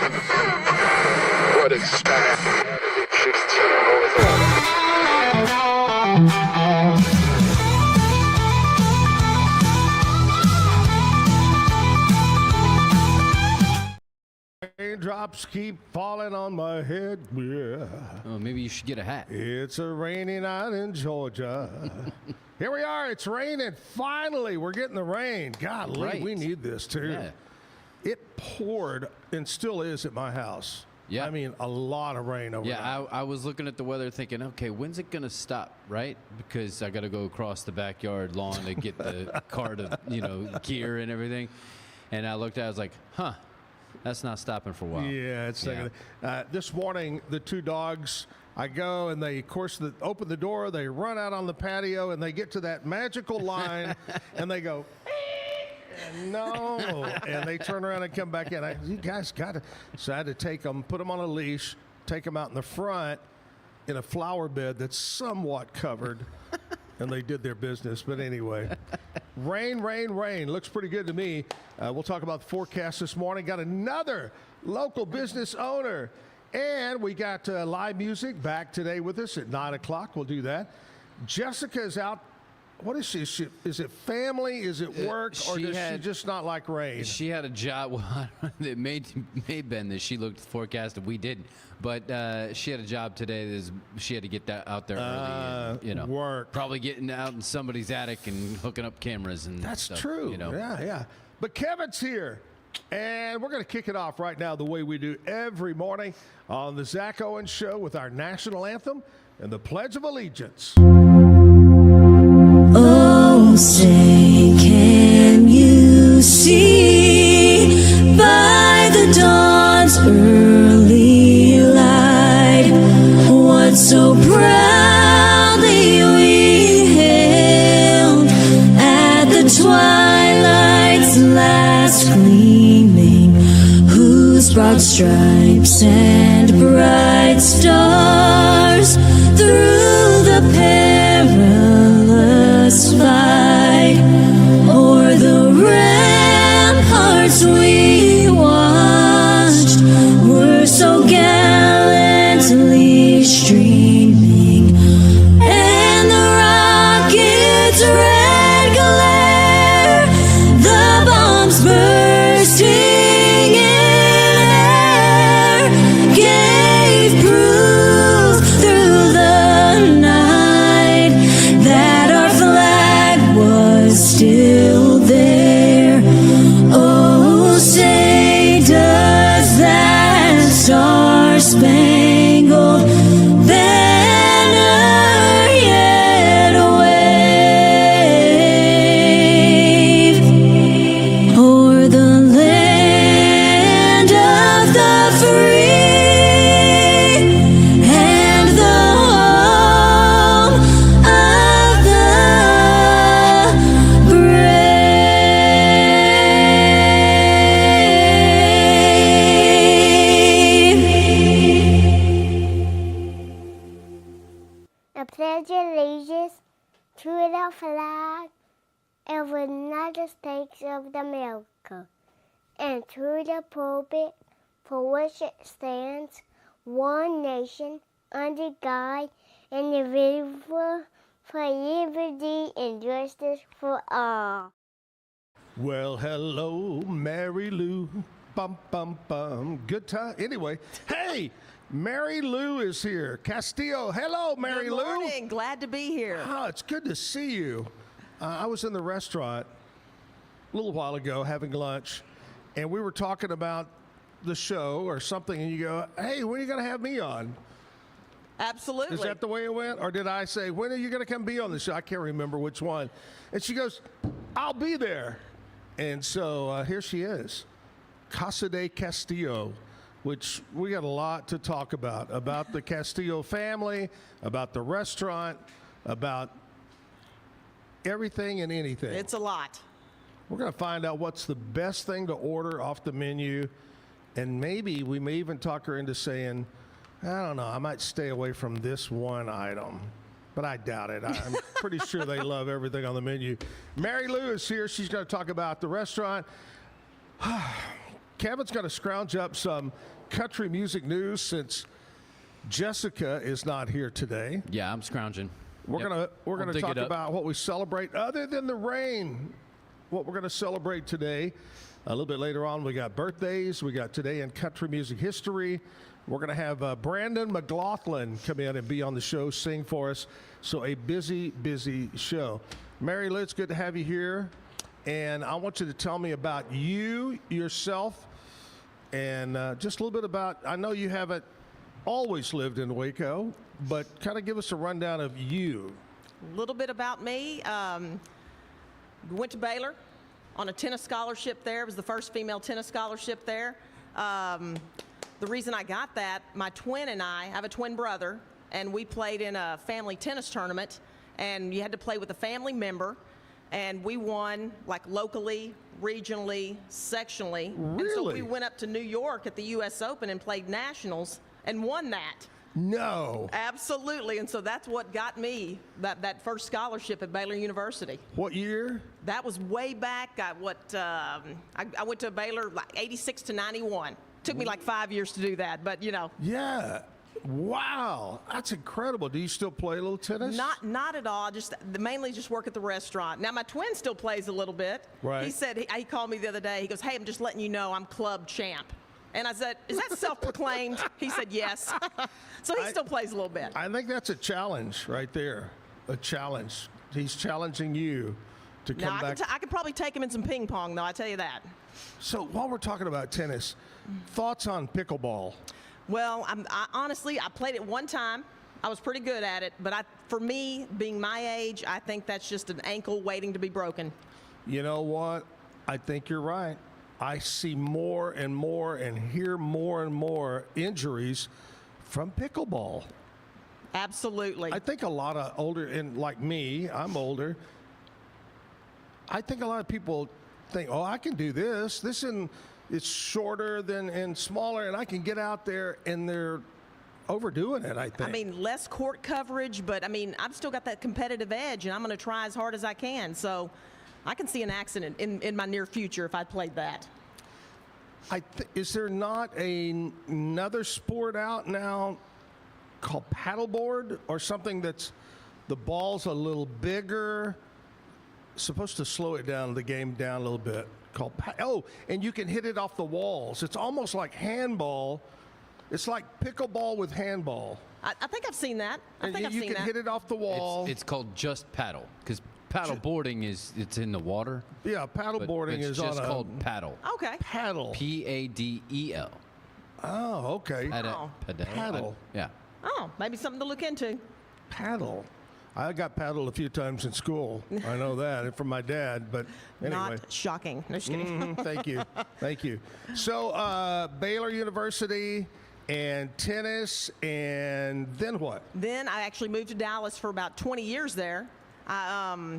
What is Raindrops keep falling on my head. Yeah. Oh, maybe you should get a hat. It's a rainy night in Georgia. Here we are. It's raining. Finally, we're getting the rain. Golly, Right. we need this too. Yeah. It poured and still is at my house. Yeah. I mean, a lot of rain over there. Yeah, I was looking at the weather thinking, okay, when's it going to stop, right? Because I got to go across the backyard lawn to get the cart of, gear and everything. And I looked at it, I was like, huh, that's not stopping for a while. Yeah, it's this morning, the two dogs, I go and they, of course, open the door, they run out on the patio, and they get to that magical line, and they go, no, and they turn around and come back in. You guys got to. So I had to take them, put them on a leash, take them out in the front in a flower bed that's somewhat covered, and they did their business. But anyway, rain. Looks pretty good to me. We'll talk about the forecast this morning. Got another local business owner, and we got live music back today with us at 9 o'clock. We'll do that. Jessica is out. What is she? Is it family? Is it work? Or does she just not like rain? She had a job. Well, it may have been that she looked forecasted. We didn't. But she had a job today. She had to get that out there early. And, work. Probably getting out in somebody's attic and hooking up cameras and That's stuff, true. You know. Yeah. But Kevin's here. And we're going to kick it off right now the way we do every morning on the Zack Owen Show with our national anthem and the Pledge of Allegiance. Oh, say, can you see by the dawn's early light what so proudly we hailed at the twilight's last gleaming, whose broad stripes and bright stars through the perilous fight o'er the ramparts we watched were so gallantly streaming, and the rocket's red glare, the bombs bursting in air, gave proof through the night that our flag was still there. Oh, say, does that star-spangled banner yet wave o'er the land of the free and the home of the I pledge allegiance to the flag of the United States of America and to the republic for which it stands, one nation, under God, indivisible, for liberty and justice for all. Well, hello, Mary Lou. Bum, bum, bum. Good time. Anyway, hey, Mary Lou is here. Castillo. Hello, Mary Lou. Good morning. Glad to be here. Oh, it's good to see you. I was in the restaurant a little while ago having lunch, and we were talking about the show or something, and you go, hey, when are you going to have me on? Absolutely. Is that the way it went? Or did I say, when are you going to come be on the show? I can't remember which one. And she goes, I'll be there. And so here she is, Casa de Castillo, which we got a lot to talk about the Castillo family, about the restaurant, about everything and anything. It's a lot. We're going to find out what's the best thing to order off the menu, and maybe we may even talk her into saying, I don't know, I might stay away from this one item, but I doubt it. I'm pretty sure they love everything on the menu. Mary Lou is here. She's going to talk about the restaurant. Kevin's going to scrounge up some country music news since Jessica is not here today. Yeah, I'm scrounging. We're I'll gonna dig talk it up. about what we celebrate other than the rain. What we're going to celebrate today. A little bit later on, we got birthdays. We got today in country music history. We're going to have Brandon McLaughlin come in and be on the show, sing for us. So a busy, busy show. Mary Lou, it's good to have you here. And I want you to tell me about you, yourself, and just a little bit about, I know you haven't always lived in Waco, but kind of give us a rundown of you. A little bit about me. Went to Baylor on a tennis scholarship there. It was the first female tennis scholarship there. The reason I got that, my twin and I have a twin brother, and we played in a family tennis tournament, and you had to play with a family member, and we won like locally, regionally, sectionally. And so Really? we went up to New York at the U.S. Open and played nationals and won that. No. Absolutely, and so that's what got me that first scholarship at Baylor University. What year? That was way back. I went to Baylor like 86 to 91. Took me like 5 years to do that, but you know. Yeah. Wow. That's incredible. Do you still play a little tennis? Not at all. Just mainly just work at the restaurant. Now my twin still plays a little bit. Right. He said he called me the other day. He goes, "Hey, I'm just letting you know I'm club champ." And I said, "Is that self-proclaimed?" He said, "Yes." So he still plays a little bit. I think that's a challenge right there. A challenge. He's challenging you to come Now back. I could probably take him in some ping pong, though. I tell you that. So while we're talking about tennis, thoughts on pickleball? Well, honestly, I played it one time. I was pretty good at it, but for me, being my age, I think that's just an ankle waiting to be broken. You know what? I think you're right. I see more and more and hear more and more injuries from pickleball. Absolutely. I think a lot of older, and like me, I'm older. I think a lot of people think, "Oh, I can do this. It's shorter than and smaller, and I can get out there," and they're overdoing it. I think. I mean, less court coverage, but I mean, I've still got that competitive edge, and I'm going to try as hard as I can. So I can see an accident in my near future if I played that. Is there not another sport out now called paddleboard or something that's the ball's a little bigger, supposed to slow it down, the game down a little bit, called and you can hit it off the walls. It's almost like handball. It's like pickleball with handball. I think I've seen that. I think I've you seen can that. hit it off the wall. It's called just paddle because paddle boarding it's in the water. Yeah, But paddleboarding it's is just on a called paddle. Okay. paddle. Padel. Oh, okay. Wow. Paddle. Yeah. Oh, maybe something to look into. Paddle. I got paddled a few times in school. I know that from my dad, but anyway. Not shocking. No, just kidding. Thank you. Thank you. So, Baylor University and tennis, and then what? Then I actually moved to Dallas for about 20 years there. I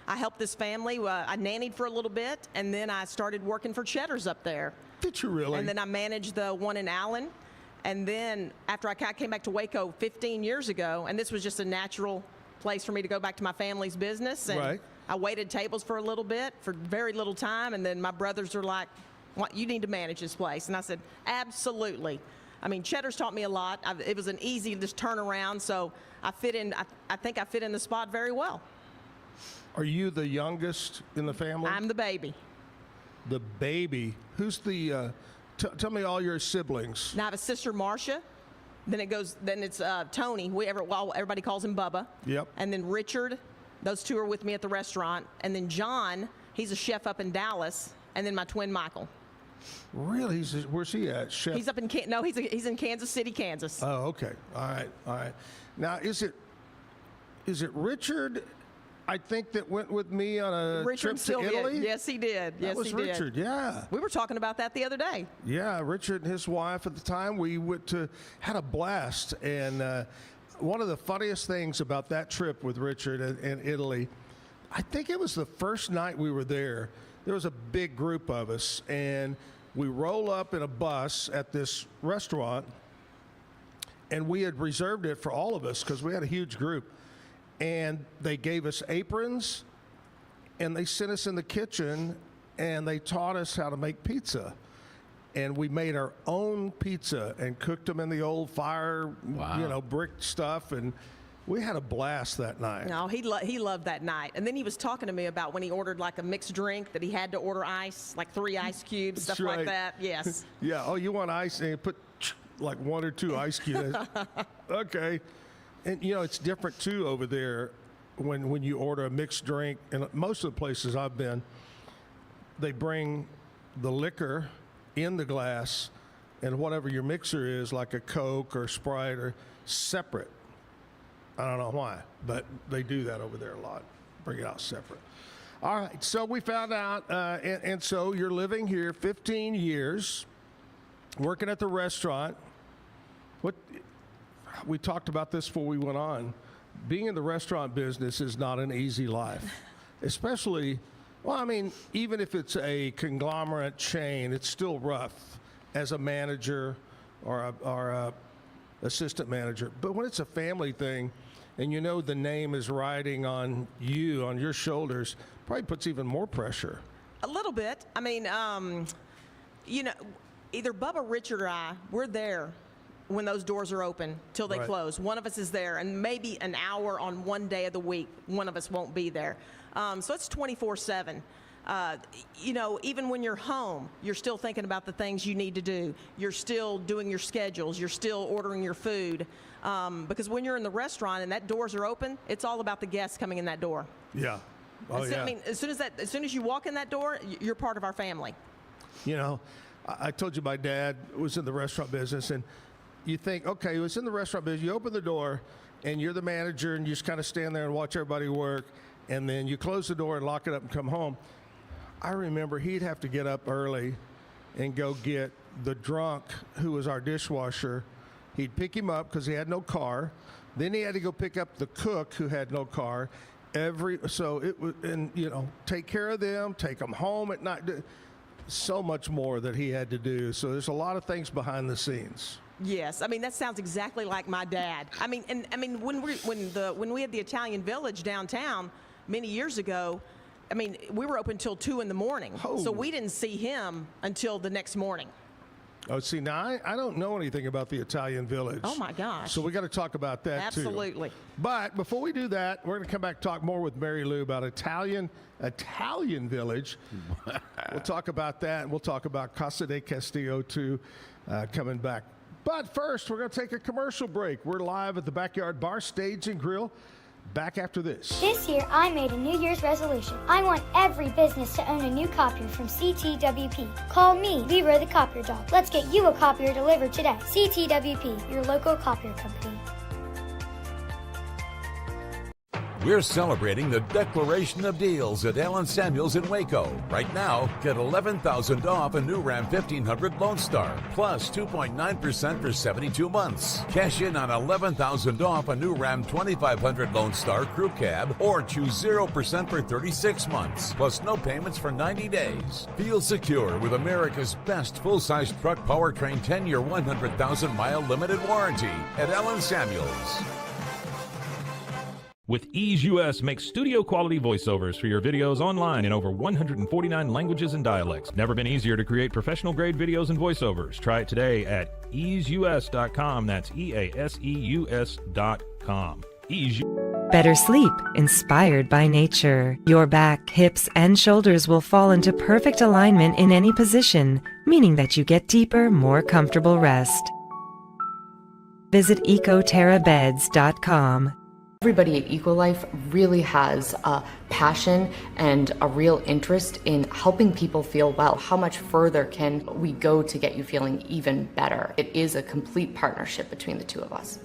helped this family. I nannied for a little bit, and then I started working for Cheddar's up there. Did you really? And then I managed the one in Allen. And then after I came back to Waco 15 years ago, and this was just a natural place for me to go back to my family's business. And Right. I waited tables for a little bit, for very little time, and then my brothers were like, "What, you need to manage this place." And I said, "Absolutely." I mean, Cheddar's taught me a lot. It was an easy just turnaround, so I fit in. I think I fit in the spot very well. Are you the youngest in the family? I'm the baby. The baby. Who's the? Tell me all your siblings. Now I have a sister, Marcia. Then it's Tony. Everybody calls him Bubba. Yep. And then Richard. Those two are with me at the restaurant. And then John, he's a chef up in Dallas. And then my twin Michael. Really? Where's he at? Chef? He's up in he's in Kansas City, Kansas. Oh, okay. All right. Now, is it Richard? I think that went with me on a Richard trip to Sylvia. Italy. Yes, he did. Yes, That was he did. Richard. Yeah. We were talking about that the other day. Yeah, Richard and his wife at the time, we had a blast. And one of the funniest things about that trip with Richard in Italy, I think it was the first night we were there. There was a big group of us, and we roll up in a bus at this restaurant, and we had reserved it for all of us because we had a huge group. And they gave us aprons, and they sent us in the kitchen, and they taught us how to make pizza. and we made our own pizza and cooked them in the old fire, brick stuff, and we had a blast that night. No, he loved that night. And then he was talking to me about when he ordered like a mixed drink that he had to order ice, like 3 ice cubes, stuff right. like that. Yes. Yeah. Oh, you want ice? And you put like 1 or 2 ice cubes. Okay. And, it's different, too, over there when you order a mixed drink. And most of the places I've been, they bring the liquor in the glass, and whatever your mixer is, like a Coke or Sprite, or separate. I don't know why, but they do that over there a lot. Bring it out separate. All right, so we found out, and so you're living here 15 years, working at the restaurant. We talked about this before we went on. Being in the restaurant business is not an easy life, especially, even if it's a conglomerate chain, it's still rough as a manager or a assistant manager. But when it's a family thing, and the name is riding on you, on your shoulders, probably puts even more pressure. A little bit. Either Bubba, Richard, or I, we're there when those doors are open till they close. One of us is there, and maybe an hour on one day of the week, one of us won't be there. So it's 24/7. Even when you're home, you're still thinking about the things you need to do. You're still doing your schedules. You're still ordering your food. Because when you're in the restaurant and that doors are open, it's all about the guests coming in that door. Yeah. Oh, yeah. As soon as you walk in that door, you're part of our family. I told you my dad was in the restaurant business, and you think, okay, he was in the restaurant business. You open the door, and you're the manager, and you just kind of stand there and watch everybody work, and then you close the door and lock it up and come home. I remember he'd have to get up early and go get the drunk who was our dishwasher. He'd pick him up because he had no car. Then he had to go pick up the cook who had no car. Take care of them, take them home at night. So much more that he had to do. So there's a lot of things behind the scenes. Yes, that sounds exactly like my dad. When we had the Italian Village downtown many years ago, we were open till 2 in the morning. Oh. So we didn't see him until the next morning. Oh, see, now I don't know anything about the Italian Village. Oh, my gosh. So we got to talk about that, Absolutely. too. But before we do that, we're going to come back and talk more with Mary Lou about Italian Village. We'll talk about that, and we'll talk about Casa de Castillo, too, coming back. But first, we're going to take a commercial break. We're live at the Backyard Bar, Stage, and Grill. Back after this. This year, I made a New Year's resolution. I want every business to own a new copier from CTWP. Call me, Leroy the Copier Dog. Let's get you a copier delivered today. CTWP, your local copier company. We're celebrating the Declaration of Deals at Allen Samuels in Waco. Right now, get $11,000 off a new Ram 1500 Lone Star, plus 2.9% for 72 months. Cash in on $11,000 off a new Ram 2500 Lone Star Crew Cab, or choose 0% for 36 months, plus no payments for 90 days. Feel secure with America's best full-size truck powertrain 10-year, 100,000-mile limited warranty at Allen Samuels. With Ease US, make studio quality voiceovers for your videos online in over 149 languages and dialects. Never been easier to create professional grade videos and voiceovers. Try it today at easeus.com. That's EASEUS.com. Ease. Better sleep, inspired by nature. Your back, hips, and shoulders will fall into perfect alignment in any position, meaning that you get deeper, more comfortable rest. Visit ecoterrabeds.com. Everybody at EcoLife really has a passion and a real interest in helping people feel well. How much further can we go to get you feeling even better? It is a complete partnership between the two of us.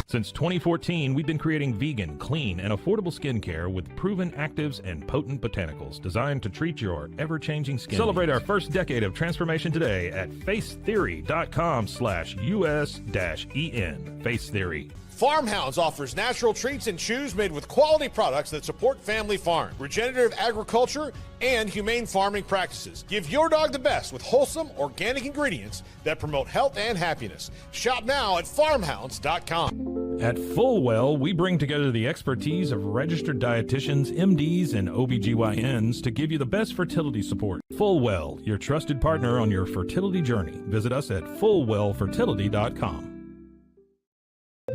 Since 2014, we've been creating vegan, clean, and affordable skincare with proven actives and potent botanicals designed to treat your ever-changing skin. Celebrate our first decade of transformation today at facetheory.com/US-EN. Face Theory. Farmhounds offers natural treats and chews made with quality products that support family farm, regenerative agriculture, and humane farming practices. Give your dog the best with wholesome, organic ingredients that promote health and happiness. Shop now at farmhounds.com. At Fullwell, we bring together the expertise of registered dietitians, MDs, and OBGYNs to give you the best fertility support. Fullwell, your trusted partner on your fertility journey. Visit us at fullwellfertility.com.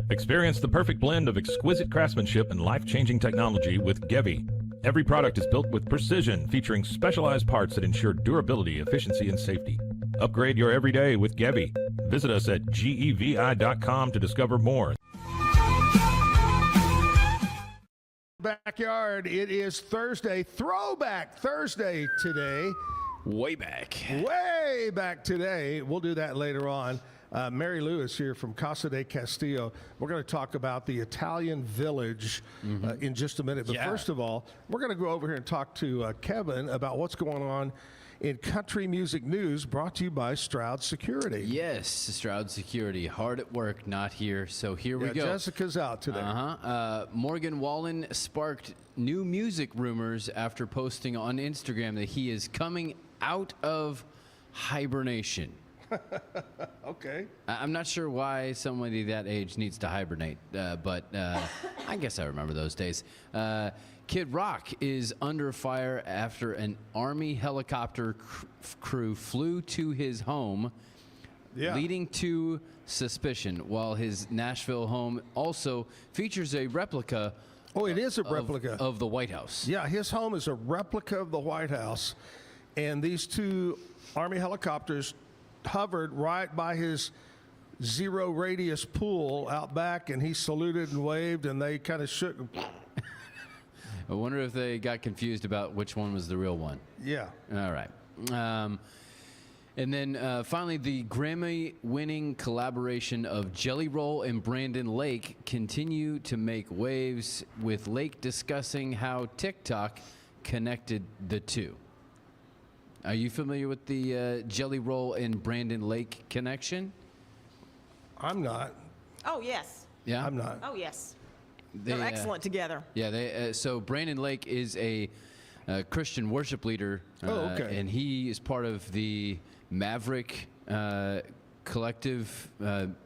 Experience the perfect blend of exquisite craftsmanship and life-changing technology with Gevi. Every product is built with precision, featuring specialized parts that ensure durability, efficiency, and safety. Upgrade your everyday with Gevi. Visit us at gevi.com to discover more. Backyard, it is Thursday, Throwback Thursday today. Way back. Way back today. We'll do that later on. Mary Lou is here from Casa de Castillo. We're going to talk about the Italian Village in just a minute. But first of all, we're going to go over here and talk to Kevin about what's going on in country music news, brought to you by Stroud Security. Yes, Stroud Security. Hard at work, not here. So here we go. Jessica's out today. Morgan Wallen sparked new music rumors after posting on Instagram that he is coming out of hibernation. Okay. I'm not sure why somebody that age needs to hibernate, but I guess I remember those days. Kid Rock is under fire after an Army helicopter crew flew to his home, leading to suspicion, while his Nashville home also features a replica. Oh, it is a replica of the White House. Yeah, his home is a replica of the White House, and these two Army helicopters hovered right by his zero radius pool out back, and he saluted and waved, and they kind of shook. I wonder if they got confused about which one was the real one. Yeah. All right. And then finally, the Grammy-winning collaboration of Jelly Roll and Brandon Lake continue to make waves, with Lake discussing how TikTok connected the two. Are you familiar with the Jelly Roll and Brandon Lake connection? I'm not. Oh, yes. Yeah? I'm not. Oh, yes. They're excellent together. Yeah, so Brandon Lake is a Christian worship leader. Okay. And he is part of the Maverick collective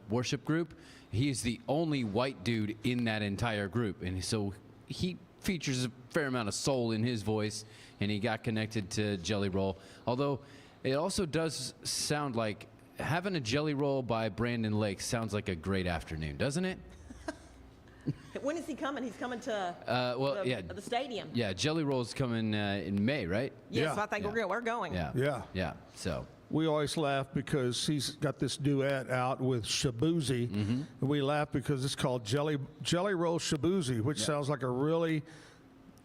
worship group. He is the only white dude in that entire group. And so he features a fair amount of soul in his voice, and he got connected to Jelly Roll. Although it also does sound like having a Jelly Roll by Brandon Lake sounds like a great afternoon, doesn't it? When is he coming? He's coming to the stadium. Yeah, Jelly Roll's coming in May, right? Yes, I think we're going. Yeah. So we always laugh because he's got this duet out with Shabuzi, and we laugh because it's called Jelly Roll Shabuzi, which sounds like a really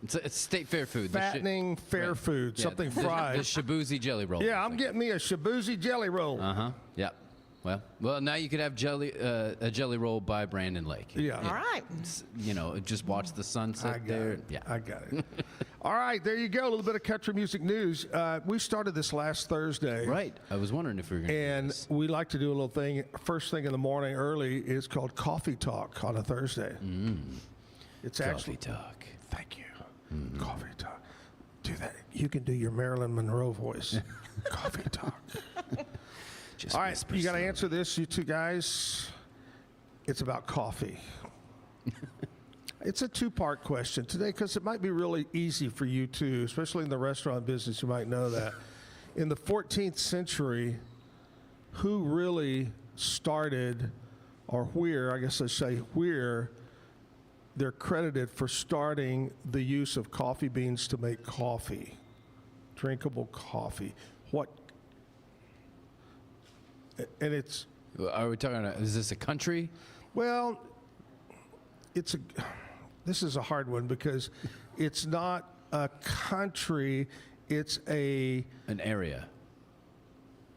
it's state fair food, fattening fair food, something fried. The Shabuzi Jelly Roll. Yeah, I'm getting me a Shabuzi Jelly Roll. Yeah. Well, now you could have a Jelly Roll by Brandon Lake. Yeah. All right. Just watch the sunset there. Yeah, I got it. All right, there you go. A little bit of country music news. We started this last Thursday. Right. I was wondering if we were going to do this. And we like to do a little thing first thing in the morning early. It's called Coffee Talk on a Thursday. It's Coffee Talk. Thank you. Coffee Talk. Do that. You can do your Marilyn Monroe voice. Coffee Talk. All right, you got to answer this, you two guys. It's about coffee. It's a two-part question today because it might be really easy for you too, especially in the restaurant business. You might know that. In the 14th century, who really started, or where, I guess I say where, they're credited for starting the use of coffee beans to make coffee, drinkable coffee. What? And it's. Are we talking about, is this a country? Well, this is a hard one because it's not a country, it's an area.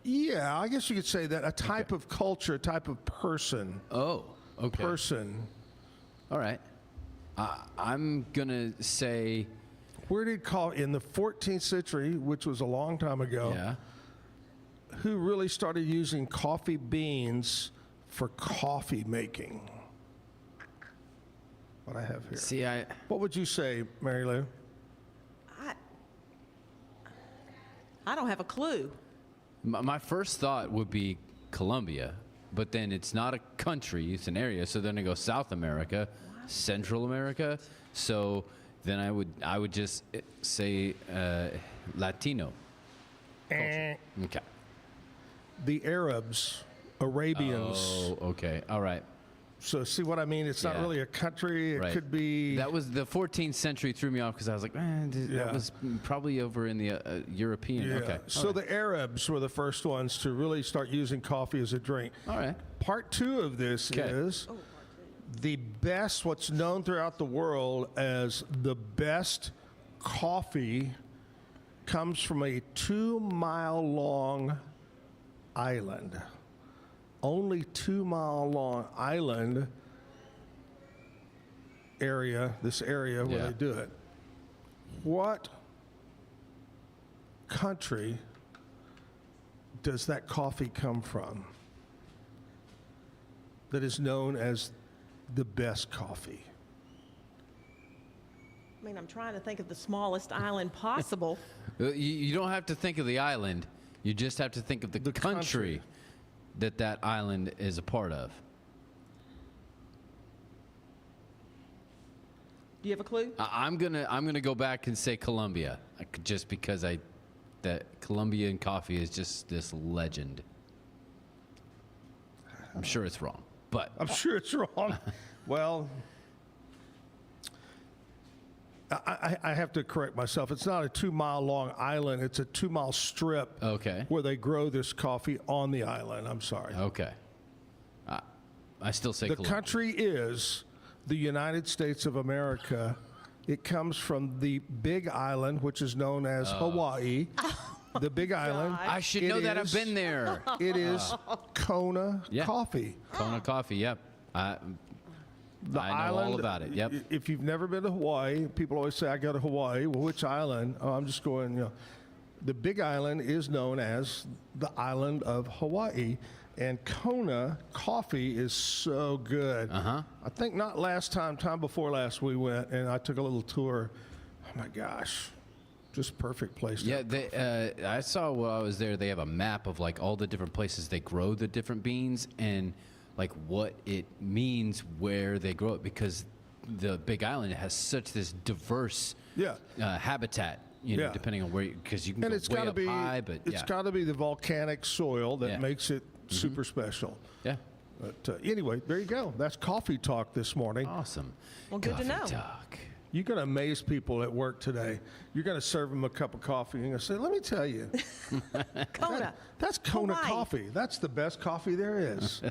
Yeah, I guess you could say that. A type of culture, a type of person. Oh, okay. Person. All right. I'm going to say. Where did coffee, in the 14th century, which was a long time ago, who really started using coffee beans for coffee making? What I have here. What would you say, Mary Lou? I don't have a clue. My first thought would be Colombia, but then it's not a country, it's an area. So then I go South America, Central America. So then I would just say Latino. Culture. Okay. The Arabs, Arabians. Oh, okay. All right. So see what I mean? It's not Yeah. really a country. It Right. could be. That was the 14th century threw me off because I was like, man, Yeah. that was probably over in the European. Yeah. Okay. So the Arabs were the first ones to really start using coffee as a drink. All right. Part two of this Okay. is the best, what's known throughout the world as the best coffee comes from a 2-mile-long island. Only 2-mile-long island area, this area where Yeah. they do it. What country does that coffee come from that is known as the best coffee? I mean, I'm trying to think of the smallest island possible. You don't have to think of the island. You just have to think of the country that island is a part of. Do you have a clue? I'm gonna go back and say Colombia, just because that Colombian coffee is just this legend. I'm sure it's wrong, but I'm sure it's wrong. Well, I have to correct myself. It's not a 2-mile-long island. It's a 2-mile strip okay, where they grow this coffee on the island. I'm sorry. okay. I still say The Colombia. country is the United States of America. It comes from the Big Island, which is known as Hawaii. The Big Island. I should It know that. I've is- been there. It is Kona Yeah. coffee. Kona coffee. Yep. The I know island, all about it. Yep. If you've never been to Hawaii, people always say, I go to Hawaii. Well, which island? Oh, I'm just going, The Big Island is known as the island of Hawaii. And Kona coffee is so good. Uh-huh. I think not time before last we went, and I took a little tour. Oh, my gosh. Just perfect place to Yeah, have they, I saw while I was there, they have a map of like all the different places they grow the different beans and like what it means where they grow it, because the Big Island has such this diverse habitat, Yeah. depending on where, because you can And go it's way got to up be high, but it's got to be the volcanic soil that Yeah. makes it super special. Yeah. But anyway, there you go. That's coffee talk this morning. Awesome. Well, good to know. Talk. You're going to amaze people at work today. You're going to serve them a cup of coffee and you're going to say, let me tell you, Kona. that's Kona Hawaii. coffee. That's the best coffee there is.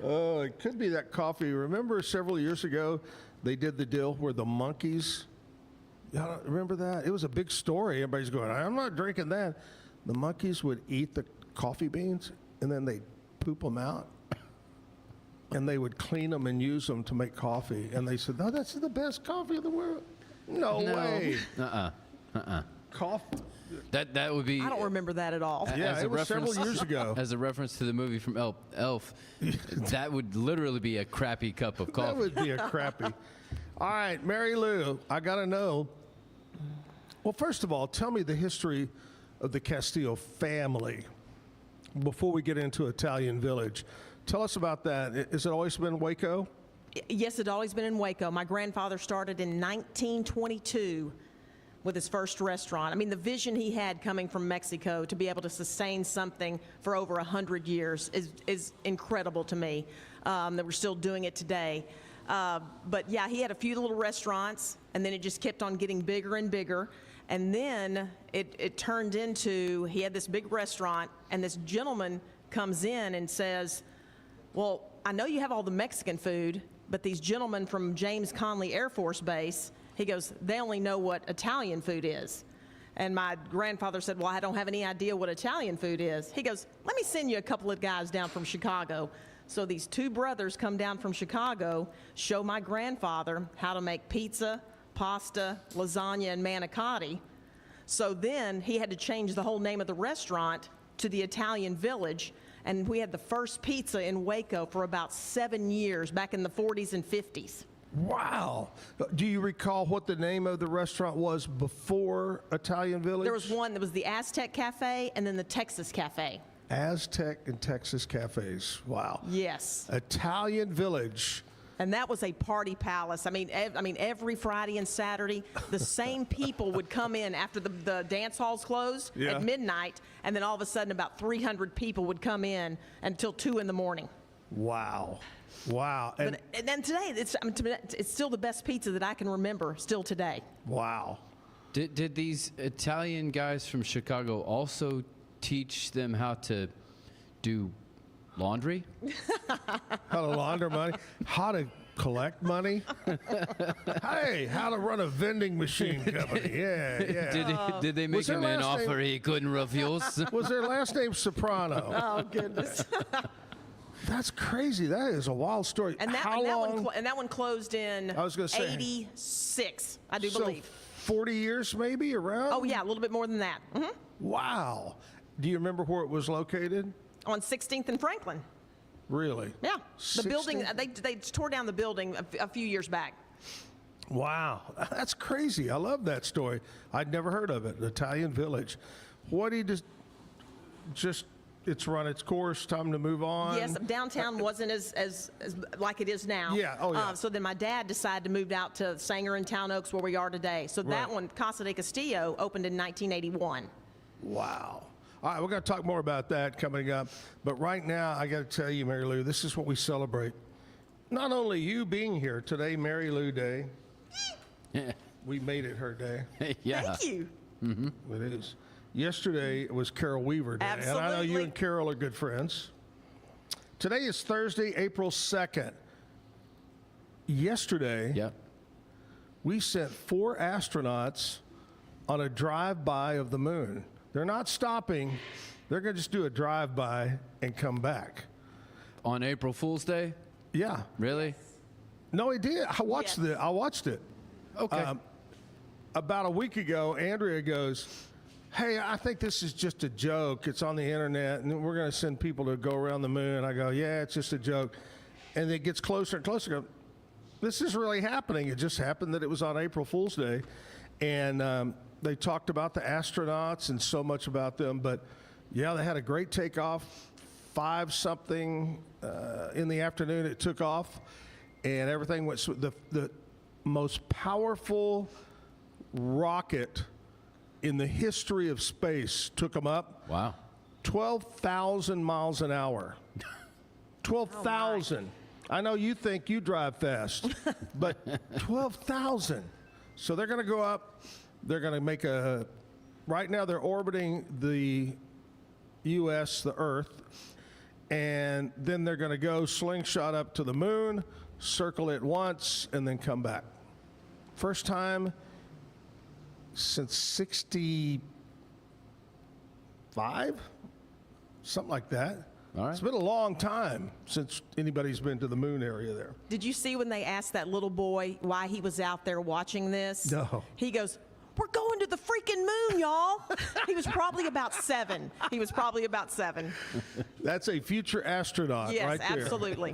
Oh, it could be that coffee. Remember several years ago, they did the deal where the monkeys, y'all remember that? It was a big story. Everybody's going, I'm not drinking that. The monkeys would eat the coffee beans and then they'd poop them out. And they would clean them and use them to make coffee. And they said, no, that's the best coffee in the world. No way. Coffee. That would be. I don't remember that at all. Yeah, as a it was several reference- years ago. As a reference to the movie from Elf, that would literally be a crappy cup of coffee. That would be a crappy. All right, Mary Lou, I got to know. Well, first of all, tell me the history of the Castillo family before we get into Italian Village. Tell us about that. Has it always been Waco? Yes, it had always been in Waco. My grandfather started in 1922 with his first restaurant. I mean, the vision he had coming from Mexico to be able to sustain something for over 100 years is incredible to me, that we're still doing it today. But yeah, he had a few little restaurants, and then it just kept on getting bigger and bigger. And then it turned into, he had this big restaurant, and this gentleman comes in and says, well, I know you have all the Mexican food, but these gentlemen from James Conley Air Force Base, he goes, they only know what Italian food is. And my grandfather said, well, I don't have any idea what Italian food is. He goes, let me send you a couple of guys down from Chicago. So these two brothers come down from Chicago, show my grandfather how to make pizza, pasta, lasagna, and manicotti. So then he had to change the whole name of the restaurant to the Italian Village. And we had the first pizza in Waco for about 7 years, back in the 40s and 50s. Wow. Do you recall what the name of the restaurant was before Italian Village? There was one that was the Aztec Cafe and then the Texas Cafe. Aztec and Texas cafes. Wow. Yes. Italian Village. And that was a party palace. I mean, every Friday and Saturday, the same people would come in after the dance halls closed at midnight, and then all of a sudden about 300 people would come in until 2 in the morning. Wow. Wow. And then today, it's still the best pizza that I can remember still today. Wow. Did these Italian guys from Chicago also teach them how to do laundry? How to launder money? How to collect money? Hey, how to run a vending machine company? Yeah. Did they make him an offer he couldn't refuse? Was their last name Soprano? Oh, goodness. That's crazy. That is a wild story. And that one closed in I was gonna say, 86, I do so believe. 40 years maybe around? Oh, yeah, a little bit more than that. Mm-hmm. Wow. Do you remember where it was located? On 16th and Franklin. Really? Yeah. The building, they tore down the building a few years back. Wow. That's crazy. I love that story. I'd never heard of it. Italian Village. What do you just it's run its course, time to move on? Yes, downtown wasn't as like it is now. Yeah, oh yeah. So then my dad decided to move out to Sanger and Town Oaks where we are today. So that one, Casa de Castillo, opened in 1981. Wow. All right, we're going to talk more about that coming up. But right now, I got to tell you, Mary Lou, this is what we celebrate. Not only you being here today, Mary Lou Day. We made it her day. Yeah. Thank you. Mm-hmm. It is. Yesterday was Carol Weaver Day. Absolutely. And I know you and Carol are good friends. Today is Thursday, April 2nd. Yesterday, we sent 4 astronauts on a drive-by of the moon. They're not stopping. They're going to just do a drive-by and come back. On April Fool's Day? Yeah. Really? No idea. I watched it. I watched it. Okay. About a week ago, Andrea goes, hey, I think this is just a joke. It's on the internet, and we're going to send people to go around the moon. I go, yeah, it's just a joke. And it gets closer and closer. I go, this is really happening. It just happened that it was on April Fool's Day. And they talked about the astronauts and so much about them. But, yeah, they had a great takeoff. 5-something in the afternoon it took off. And everything went the most powerful rocket in the history of space took them up. Wow. 12,000 miles an hour. 12,000. I know you think you drive fast, but 12,000. So they're going to go up. They're going to make right now they're orbiting the U.S., the Earth, and then they're going to go slingshot up to the moon, circle it once, and then come back. First time since 65, something like that. All right. It's been a long time since anybody's been to the moon area there. Did you see when they asked that little boy why he was out there watching this? No. He goes, we're going to the freaking moon, y'all. He was probably about 7. That's a future astronaut yes, right there. Yes, absolutely.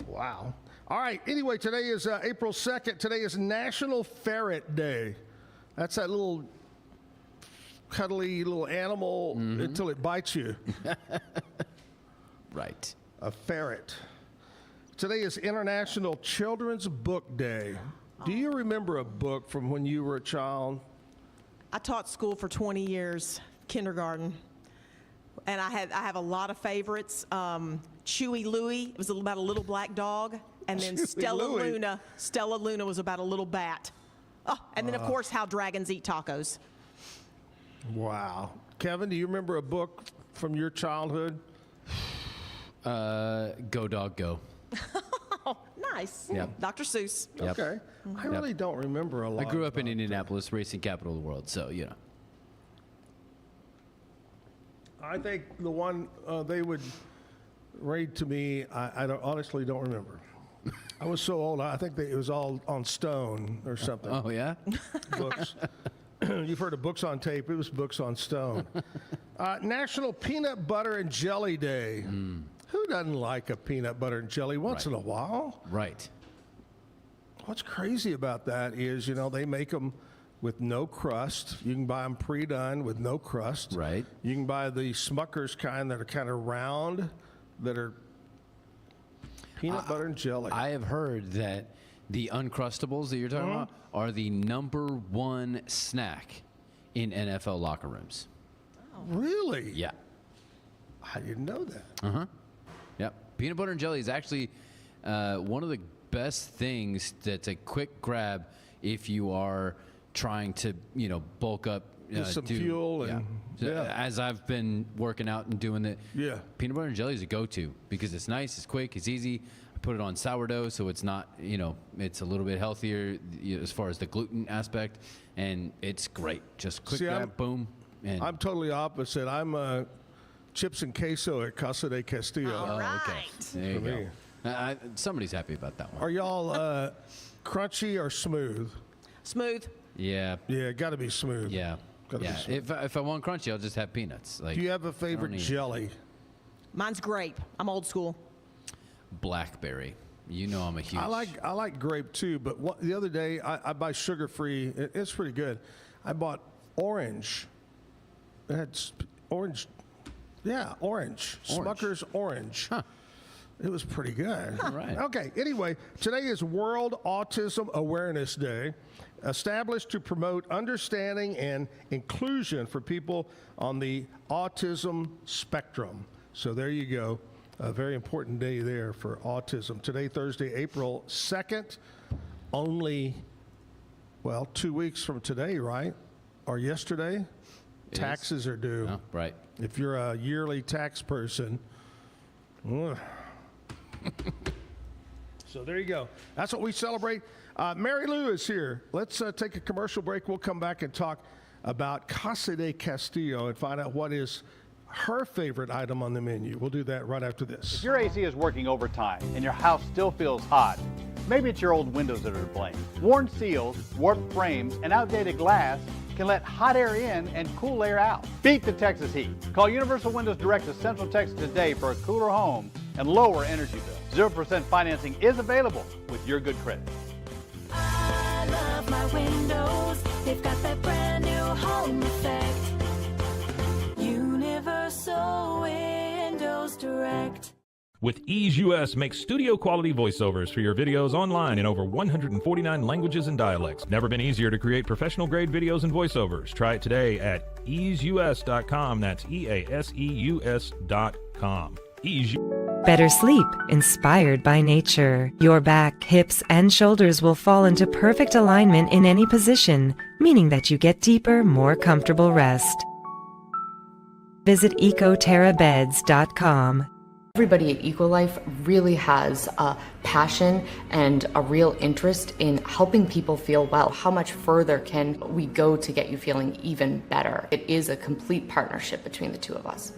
Wow. All right. Anyway, today is April 2nd. Today is National Ferret Day. That's that little cuddly little animal until it bites you. Right. A ferret. Today is International Children's Book Day. Do you remember a book from when you were a child? I taught school for 20 years, kindergarten. And I have a lot of favorites. Chewy Louie, it was about a little black dog. And then Stella Luna was about a little bat. Oh, and then, of course, How Dragons Eat Tacos. Wow. Kevin, do you remember a book from your childhood? Go Dog Go. Oh, nice. Yep. Dr. Seuss. Yep. Okay. I really don't remember a lot. I grew up in Indianapolis, racing capital of the world, so, you know. I think the one they would read to me, I honestly don't remember. I was so old, I think it was all on stone or something. Oh, yeah? Books. You've heard of books on tape. It was books on stone. National Peanut Butter and Jelly Day. Who doesn't like a peanut butter and jelly once in a while? Right. What's crazy about that is, they make them with no crust. You can buy them pre-done with no crust. Right. You can buy the Smucker's kind that are kind of round, that are peanut butter and jelly. I have heard that the Uncrustables that you're talking about are the #1 snack in NFL locker rooms. Really? Yeah. I didn't know that. Uh-huh. Yep. Peanut butter and jelly is actually one of the best things that's a quick grab if you are trying to, bulk up. Get some fuel and As I've been working out and doing it, peanut butter and jelly is a go-to because it's nice, it's quick, it's easy. I put it on sourdough, so it's not, it's a little bit healthier as far as the gluten aspect, and it's great. Just quick grab, boom. And I'm totally opposite. I'm chips and queso at Casa de Castillo. All right. Okay. There you go. Somebody's happy about that one. Are y'all crunchy or smooth? Smooth. Yeah. Yeah, got to be smooth. Yeah. Gotta be smooth. If I want crunchy, I'll just have peanuts. Do you have a favorite jelly? Mine's grape. I'm old school. Blackberry. I'm a huge. I like grape too, but the other day I buy sugar-free. It's pretty good. I bought orange. It had orange. Yeah, orange. Smucker's orange. Huh. It was pretty good. All right. Okay, anyway, today is World Autism Awareness Day, established to promote understanding and inclusion for people on the autism spectrum. So there you go. A very important day there for autism. Today, Thursday, April 2nd, only, 2 weeks from today, right? Or yesterday? Taxes are due. Oh, right. If you're a yearly tax person. So there you go. That's what we celebrate. Mary Lou is here. Let's take a commercial break. We'll come back and talk about Casa de Castillo and find out what is her favorite item on the menu. We'll do that right after this. If your AC is working overtime and your house still feels hot, maybe it's your old windows that are to blame. Worn seals, warped frames, and outdated glass can let hot air in and cool air out. Beat the Texas heat. Call Universal Windows Direct of Central Texas today for a cooler home and lower energy bill. 0% financing is available with your good credit. I love my windows. They've got that brand new home effect. Universal Windows Direct. With Ease US, make studio quality voiceovers for your videos online in over 149 languages and dialects. Never been easier to create professional grade videos and voiceovers. Try it today at easeus.com. That's EASEUS.com. Ease. Better sleep, inspired by nature. Your back, hips, and shoulders will fall into perfect alignment in any position, meaning that you get deeper, more comfortable rest. Visit ecoterrabeds.com. Everybody at Ecolife really has a passion and a real interest in helping people feel well. How much further can we go to get you feeling even better? It is a complete partnership between the two of us.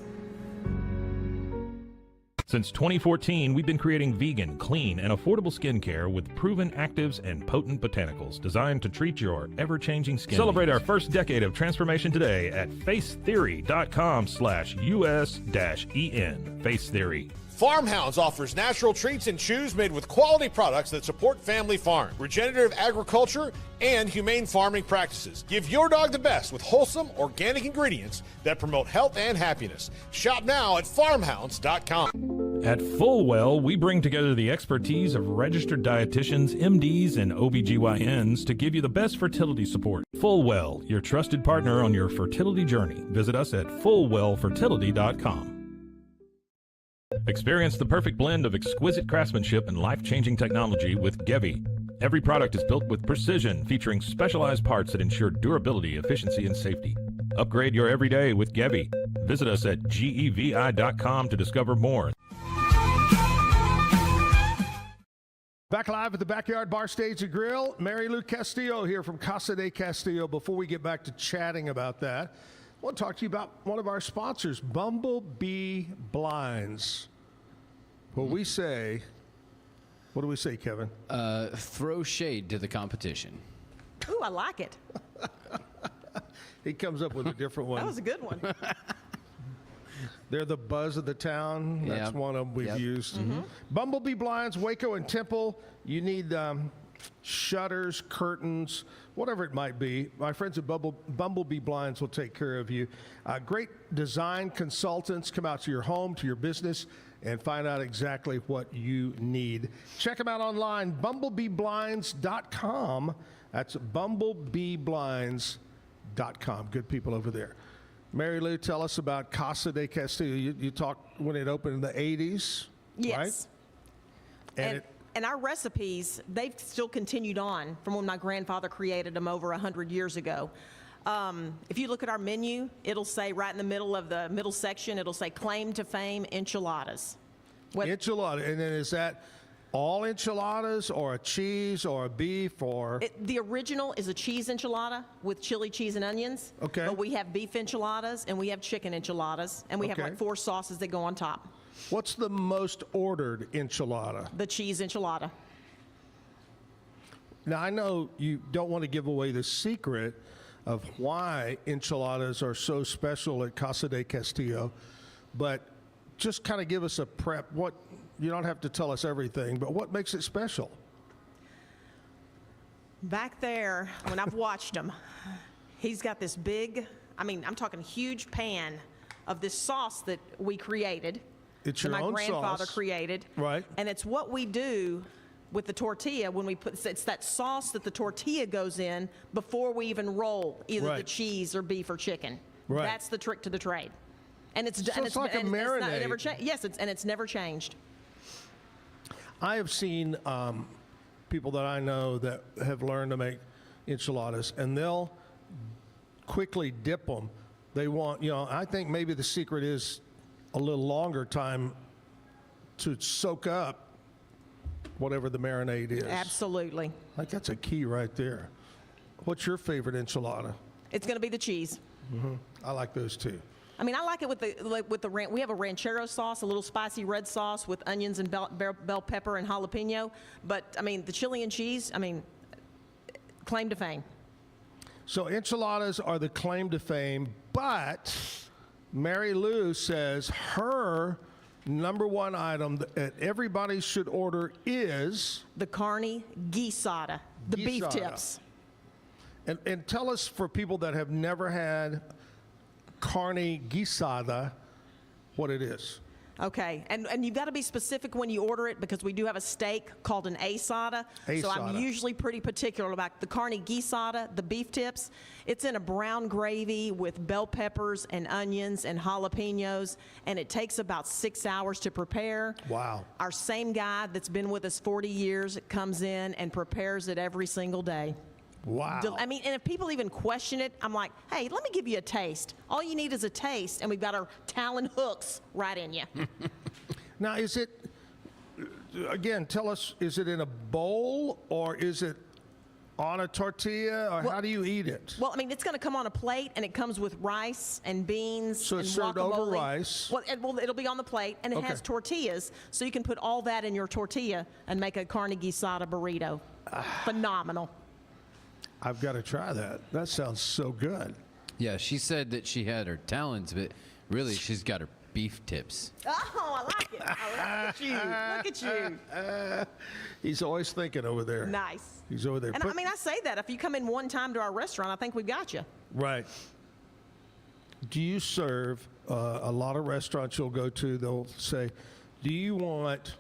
Since 2014, we've been creating vegan, clean, and affordable skincare with proven actives and potent botanicals designed to treat your ever-changing skin. Celebrate our first decade of transformation today at facetheory.com/US-EN. Face Theory. Farmhounds offers natural treats and chews made with quality products that support family farm, regenerative agriculture, and humane farming practices. Give your dog the best with wholesome, organic ingredients that promote health and happiness. Shop now at farmhounds.com. At Fullwell, we bring together the expertise of registered dietitians, MDs, and OBGYNs to give you the best fertility support. Fullwell, your trusted partner on your fertility journey. Visit us at fullwellfertility.com. Experience the perfect blend of exquisite craftsmanship and life-changing technology with Gevi. Every product is built with precision, featuring specialized parts that ensure durability, efficiency, and safety. Upgrade your everyday with Gevi. Visit us at gevi.com to discover more. Back live at the Backyard Bar, Stage and Grill. Mary Lou Castillo here from Casa de Castillo. Before we get back to chatting about that, I want to talk to you about one of our sponsors, Bumblebee Blinds. What do we say, Kevin? Throw shade to the competition. Ooh, I like it. He comes up with a different one. That was a good one. They're the buzz of the town. That's one of them we've used. Bumblebee Blinds, Waco and Temple. You need shutters, curtains, whatever it might be. My friends at Bumblebee Blinds will take care of you. Great design consultants come out to your home, to your business, and find out exactly what you need. Check them out online, bumblebeeblinds.com. That's bumblebeeblinds.com. Good people over there. Mary Lou, tell us about Casa de Castillo. You talked when it opened in the 80s, yes. Right? And our recipes, they've still continued on from when my grandfather created them over 100 years ago. If you look at our menu, it'll say right in the middle of the middle section, it'll say claim to fame enchiladas. Enchilada, and then is that all enchiladas or a cheese or a beef or? The original is a cheese enchilada with chili, cheese, and onions. Okay. But we have beef enchiladas and we have chicken enchiladas and we have like 4 sauces that go on top. What's the most ordered enchilada? The cheese enchilada. Now, I know you don't want to give away the secret of why enchiladas are so special at Casa de Castillo, but just kind of give us a prep. You don't have to tell us everything, but what makes it special? Back there, when I've watched him, he's got this big, I'm talking huge pan of this sauce that we created. It's your that my own grandfather sauce. created. Right. And it's what we do with the tortilla when we put, it's that sauce that the tortilla goes in before we even roll either the cheese or beef or chicken. Right. That's the trick to the trade. And it's, So and it's like a marinade. Yes, it's never changed. I have seen people that I know that have learned to make enchiladas, and they'll quickly dip them. They want, I think maybe the secret is a little longer time to soak up whatever the marinade is. Absolutely. Like that's a key right there. What's your favorite enchilada? It's going to be the cheese. Mm-hmm. I like those too. I like it with the we have a ranchero sauce, a little spicy red sauce with onions and bell pepper and jalapeno. But the chili and cheese, claim to fame. So enchiladas are the claim to fame, but Mary Lou says her #1 item that everybody should order is the carne guisada, the beef tips. And tell us, for people that have never had carne guisada, what it is. Okay, and you've got to be specific when you order it because we do have a steak called an asada. So I'm usually pretty particular about the carne guisada, the beef tips. It's in a brown gravy with bell peppers and onions and jalapenos, and it takes about 6 hours to prepare. Wow. Our same guy that's been with us 40 years comes in and prepares it every single day. Wow. And if people even question it, I'm like, hey, let me give you a taste. All you need is a taste, and we've got our talon hooks right in you. Now, is it, again, tell us, is it in a bowl or is it on a tortilla, or how do you eat it? Well, it's going to come on a plate, and it comes with rice and beans. So it's and served guacamole. over rice. Well, it'll be on the plate, and it has tortillas, so you can put all that in your tortilla and make a carne guisada burrito. Phenomenal. I've got to try that. That sounds so good. Yeah, she said that she had her talons, but really she's got her beef tips. Oh, I like it. Look at you. He's always thinking over there. Nice. He's over there. And I say that. If you come in one time to our restaurant, I think we've got you. Right. Do you serve a lot of restaurants you'll go to, they'll say, do you want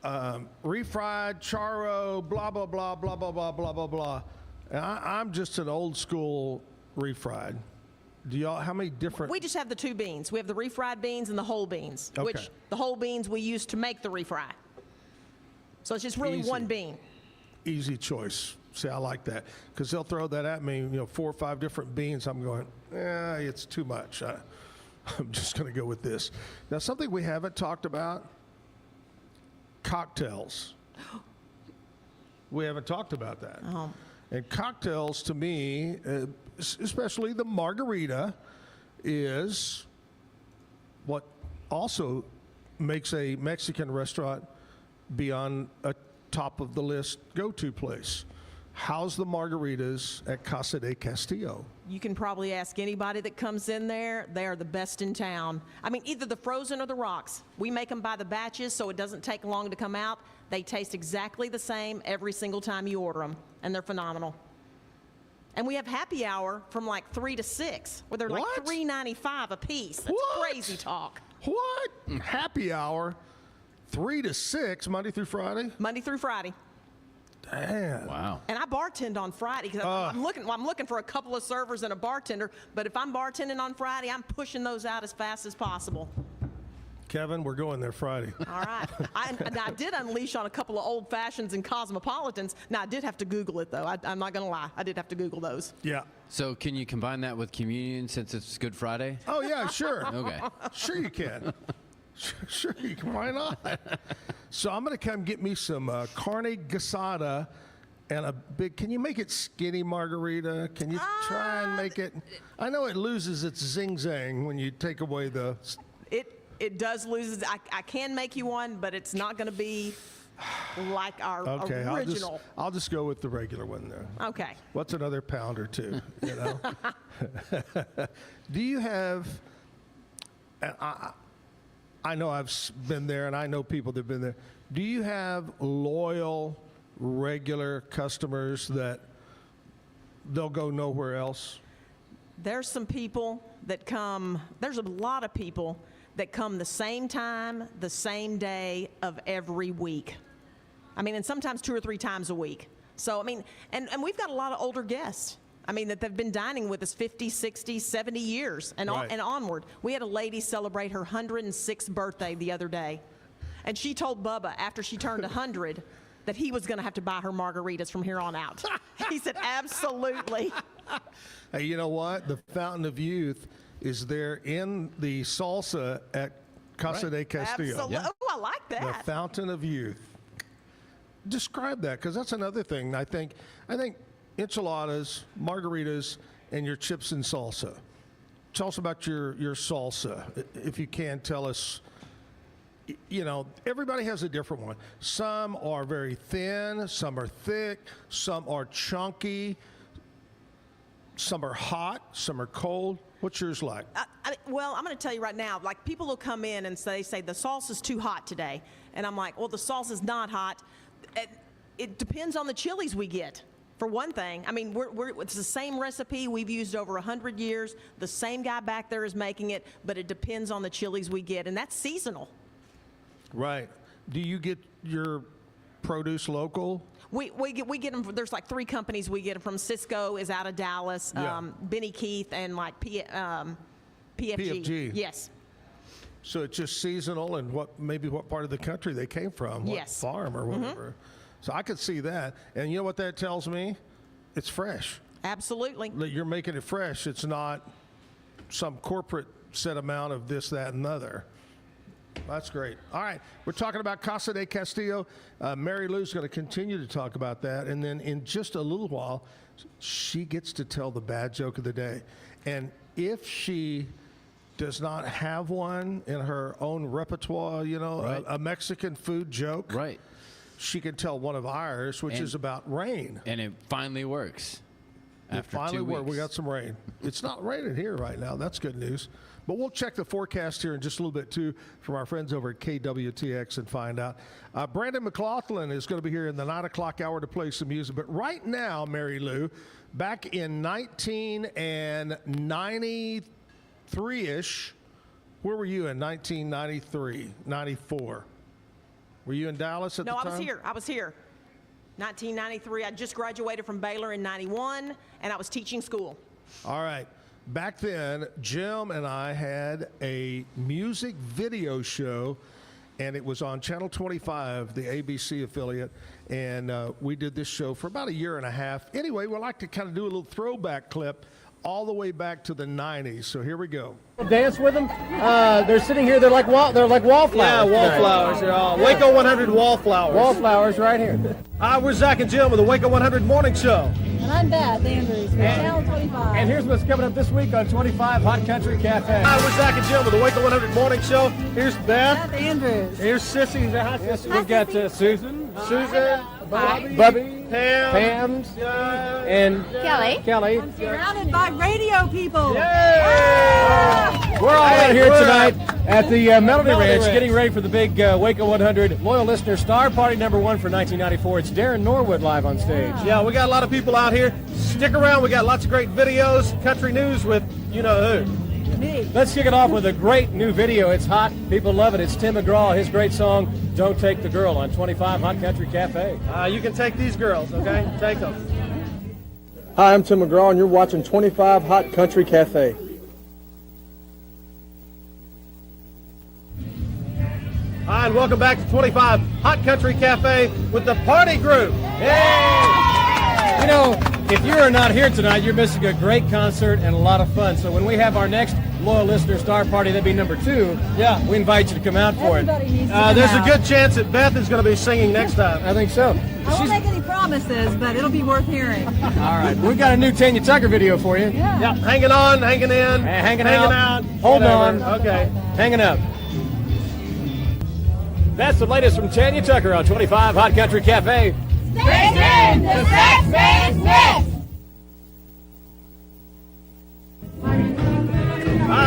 refried, charro, blah, blah, blah, blah, blah, blah, blah, blah, blah. And I'm just an old school refried. Do y'all, how many different? We just have the 2 beans. We have the refried beans and the whole beans, which the whole beans we use to make the refry. So it's just really one bean. Easy choice. See, I like that. Because they'll throw that at me, 4 or 5 different beans. I'm going, it's too much. I'm just going to go with this. Now, something we haven't talked about, cocktails. We haven't talked about that. And cocktails, to me, especially the margarita, is what also makes a Mexican restaurant be on a top of the list go-to place. How's the margaritas at Casa de Castillo? You can probably ask anybody that comes in there. They are the best in town. I mean, either the frozen or the rocks. We make them by the batches, so it doesn't take long to come out. They taste exactly the same every single time you order them, and they're phenomenal. And we have happy hour from like 3 to 6, where they're like $3.95 a piece. That's crazy talk. What? Happy hour, 3 to 6, Monday through Friday? Monday through Friday. Damn. Wow. And I bartend on Friday because I'm looking for a couple of servers and a bartender. But if I'm bartending on Friday, I'm pushing those out as fast as possible. Kevin, we're going there Friday. All right. I did unleash on a couple of old fashions and cosmopolitans. Now, I did have to Google it, though. I'm not going to lie. I did have to Google those. Yeah. So can you combine that with communion since it's Good Friday? Oh, yeah, sure. Okay. Sure you can. Sure you can. Why not? So I'm going to come get me some carne asada and a big, can you make it skinny margarita? Can you try and make it? I know it loses its zing-zang when you take away the... It does lose. I can make you one, but it's not going to be like our original. I'll just go with the regular one there. Okay. What's another pound or two, you know? Do you have, I know I've been there and I know people that have been there. Do you have loyal, regular customers that they'll go nowhere else? There's some people that come, there's a lot of people that come the same time, the same day of every week. I mean, and sometimes 2 or 3 times a week. So, I mean, and we've got a lot of older guests. I mean, that they've been dining with us 50, 60, 70 years and, and onward. We had a lady celebrate her 106th birthday the other day. And she told Bubba after she turned 100 that he was going to have to buy her margaritas from here on out. He said, absolutely. Hey, you know what? The Fountain of Youth is there in the salsa at Casa de Castillo. Absolutely. Yeah. Oh, I like that. The Fountain of Youth. Describe that, because that's another thing. I think enchiladas, margaritas, and your chips and salsa. Tell us about your salsa, if you can. Tell us. You know, everybody has a different one. Some are very thin, some are thick, some are chunky, some are hot, some are cold. What's yours like? Well, I'm going to tell you right now, like people will come in and say the salsa's too hot today. And I'm like, well, the salsa's not hot. It depends on the chilies we get, for one thing. I mean, it's the same recipe we've used over 100 years. The same guy back there is making it, but it depends on the chilies we get, and that's seasonal. Right. Do you get your produce local? We get them. There's like 3 companies we get them from. Cisco is out of Dallas, Benny Keith, and like PFG. PFG. Yes. So it's just seasonal, and maybe what part of the country they came from, what farm or whatever. Mm-hmm. So I could see that. And you know what that tells me? It's fresh. Absolutely. You're making it fresh. It's not some corporate set amount of this, that, and the other. That's great. All right, we're talking about Casa de Castillo. Mary Lou's going to continue to talk about that, and then in just a little while, she gets to tell the bad joke of the day. And if she does not have one in her own repertoire, you know, a Mexican food joke, she can tell one of ours, which is about rain. And it finally works. It finally worked. We got some rain. It's not raining here right now. That's good news. But we'll check the forecast here in just a little bit, too, from our friends over at KWTX and find out. Brandon McLaughlin is going to be here in the 9 o'clock hour to play some music. But right now, Mary Lou, back in 1993-ish, where were you in 1993, 94? Were you in Dallas at the time? No, I was here. 1993. I just graduated from Baylor in 91, and I was teaching school. All right. Back then, Jim and I had a music video show, and it was on Channel 25, the ABC affiliate, and we did this show for about a year and a half. Anyway, we'd like to kind of do a little throwback clip all the way back to the 90s, so here we go. Dance with them. They're sitting here. They're like wallflowers. Yeah, wallflowers. They're all Waco 100 wallflowers. Wallflowers right here. Hi, we're Zack and Jim with the Waco 100 Morning Show. And I'm Beth Andrews from Channel 25. And here's what's coming up this week on 25 Hot Country Cafe. Hi, we're Zack and Jim with the Waco 100 Morning Show. Here's Beth. Beth Andrews. Here's Sissy. Hi, Sissy. We've got Susan. Bubby, Pam's, and Kelly. Surrounded by radio people. Yay! We're all out here tonight at the Melody Ranch, getting ready for the big Waco 100 Loyal Listener Star Party #1 for 1994. It's Darren Norwood live on stage. Yeah, we got a lot of people out here. Stick around. We got lots of great videos, country news with you-know-who. Let's kick it off with a great new video. It's hot. People love it. It's Tim McGraw, his great song, Don't Take the Girl, on 25 Hot Country Cafe. You can take these girls, okay? Take them. Hi, I'm Tim McGraw, and you're watching 25 Hot Country Cafe. Hi, and welcome back to 25 Hot Country Cafe with the Party Group. Hey! You know, if you're not here tonight, you're missing a great concert and a lot of fun. So when we have our next Loyal Listener Star Party, that'd be #2. Yeah, we invite you to come out for it. Everybody needs to come there's out. a good chance that Beth is going to be singing next time. I think so. I won't make any promises, but it'll be worth hearing. All right, we got a new Tanya Tucker video for you. Yeah, hanging on, hanging in, hanging out, holding on. Okay, hanging up. That's the latest from Tanya Tucker on 25 Hot Country Cafe. Stay tuned, the Sex Man's Next.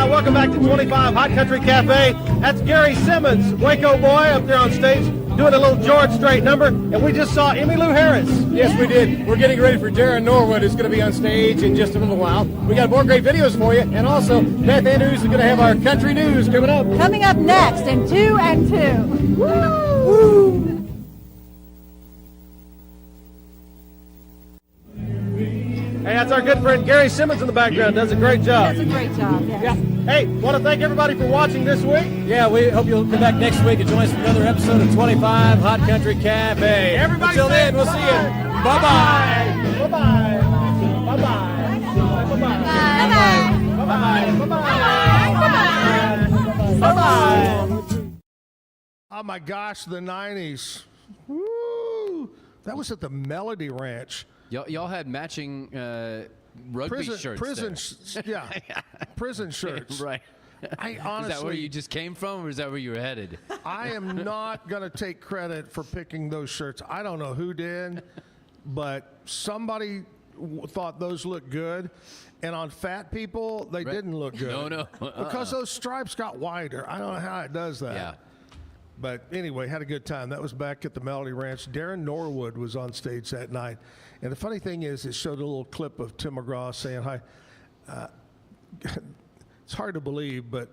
Welcome back to 25 Hot Country Cafe. That's Gary Simmons, Waco boy, up there on stage doing a little George Strait number. And we just saw Emmylou Harris. Yes, we did. We're getting ready for Darren Norwood, who's going to be on stage in just a little while. We got more great videos for you. And also, Beth Andrews is going to have our country news coming up. Coming up next in 2 and 2. Woo! Hey, that's our good friend Gary Simmons in the background. Does a great job. Does a great job, yes. Yeah. Hey, want to thank everybody for watching this week. Yeah, we hope you'll come back next week and join us for another episode of 25 Hot Country Cafe. Everybody Until then, we'll see you. Bye-bye. Bye-bye. Bye-bye. Bye-bye. Bye-bye. Bye-bye. Bye-bye. Oh my gosh, the 90s. Woo! That was at the Melody Ranch. Y'all had matching rugby shirts. Prison shirts. Right. I honestly, is that where you just came from, or is that where you were headed? I am not going to take credit for picking those shirts. I don't know who did, but somebody thought those looked good. And on fat people, they didn't look good. No. Because those stripes got wider. I don't know how it does that. Yeah. But anyway, had a good time. That was back at the Melody Ranch. Darren Norwood was on stage that night. And the funny thing is, it showed a little clip of Tim McGraw saying hi. It's hard to believe, but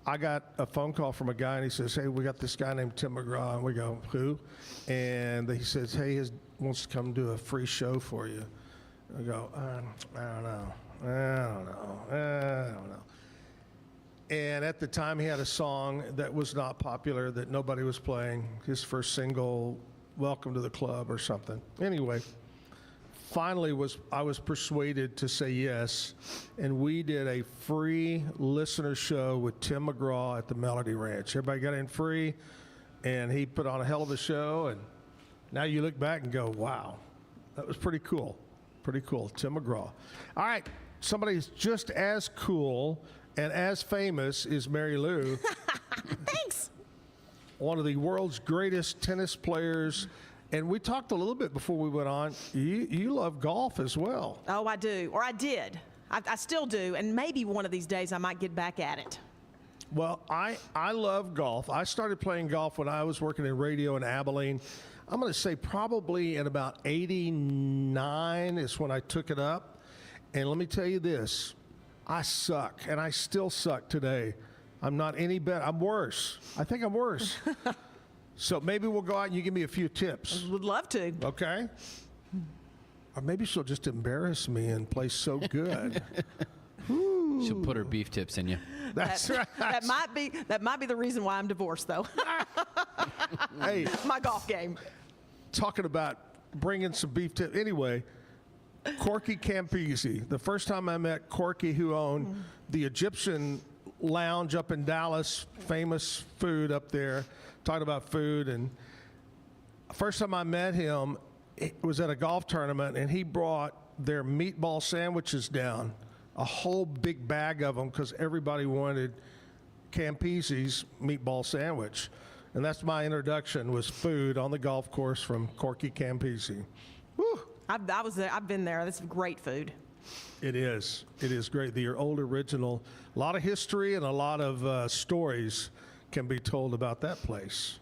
I got a phone call from a guy, and he says, hey, we got this guy named Tim McGraw. And we go, who? And he says, hey, he wants to come do a free show for you. I go, I don't know. And at the time, he had a song that was not popular, that nobody was playing. His first single, Welcome to the Club or something. Anyway, finally I was persuaded to say yes, and we did a free listener show with Tim McGraw at the Melody Ranch. Everybody got in free, and he put on a hell of a show, and now you look back and go, wow, that was pretty cool. Pretty cool, Tim McGraw. All right, somebody's just as cool and as famous is Mary Lou. Thanks. One of the world's greatest tennis players. And we talked a little bit before we went on. You love golf as well. Oh, I do. Or I did. I still do. And maybe one of these days I might get back at it. Well, I love golf. I started playing golf when I was working in radio in Abilene. I'm going to say probably in about 89 is when I took it up. And let me tell you this. I suck, and I still suck today. I'm not any better. I'm worse. I think I'm worse. So maybe we'll go out and you give me a few tips. Would love to. Okay. Or maybe she'll just embarrass me and play so good. She'll put her beef tips in you. That's right. That might be the reason why I'm divorced, though. Hey, my golf game. Talking about bringing some beef tips. Anyway, Corky Campese. The first time I met Corky, who owned the Egyptian Lounge up in Dallas, famous food up there, talking about food. And first time I met him, it was at a golf tournament, and he brought their meatball sandwiches down, a whole big bag of them, because everybody wanted Campese's meatball sandwich. And that's my introduction, was food on the golf course from Corky Campisi. Woo. I've been there. That's great food. It is. It is great. The old original. A lot of history and a lot of stories can be told about that place.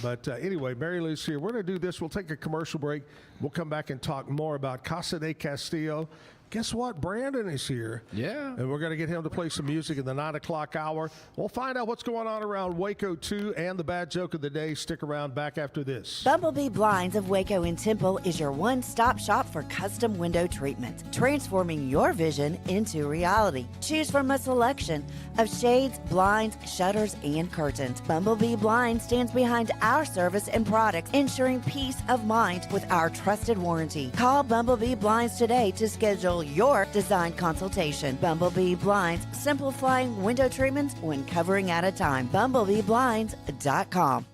But anyway, Mary Lou's here. We're going to do this. We'll take a commercial break. We'll come back and talk more about Casa de Castillo. Guess what? Brandon is here. Yeah. And we're going to get him to play some music in the 9 o'clock hour. We'll find out what's going on around Waco, too, and the bad joke of the day. Stick around. Back after this. Bumblebee Blinds of Waco and Temple is your one-stop shop for custom window treatment, transforming your vision into reality. Choose from a selection of shades, blinds, shutters, and curtains. Bumblebee Blinds stands behind our service and products, ensuring peace of mind with our trusted warranty. Call Bumblebee Blinds today to schedule your design consultation. Bumblebee Blinds, simplifying window treatments one covering at a time. BumblebeeBlinds.com.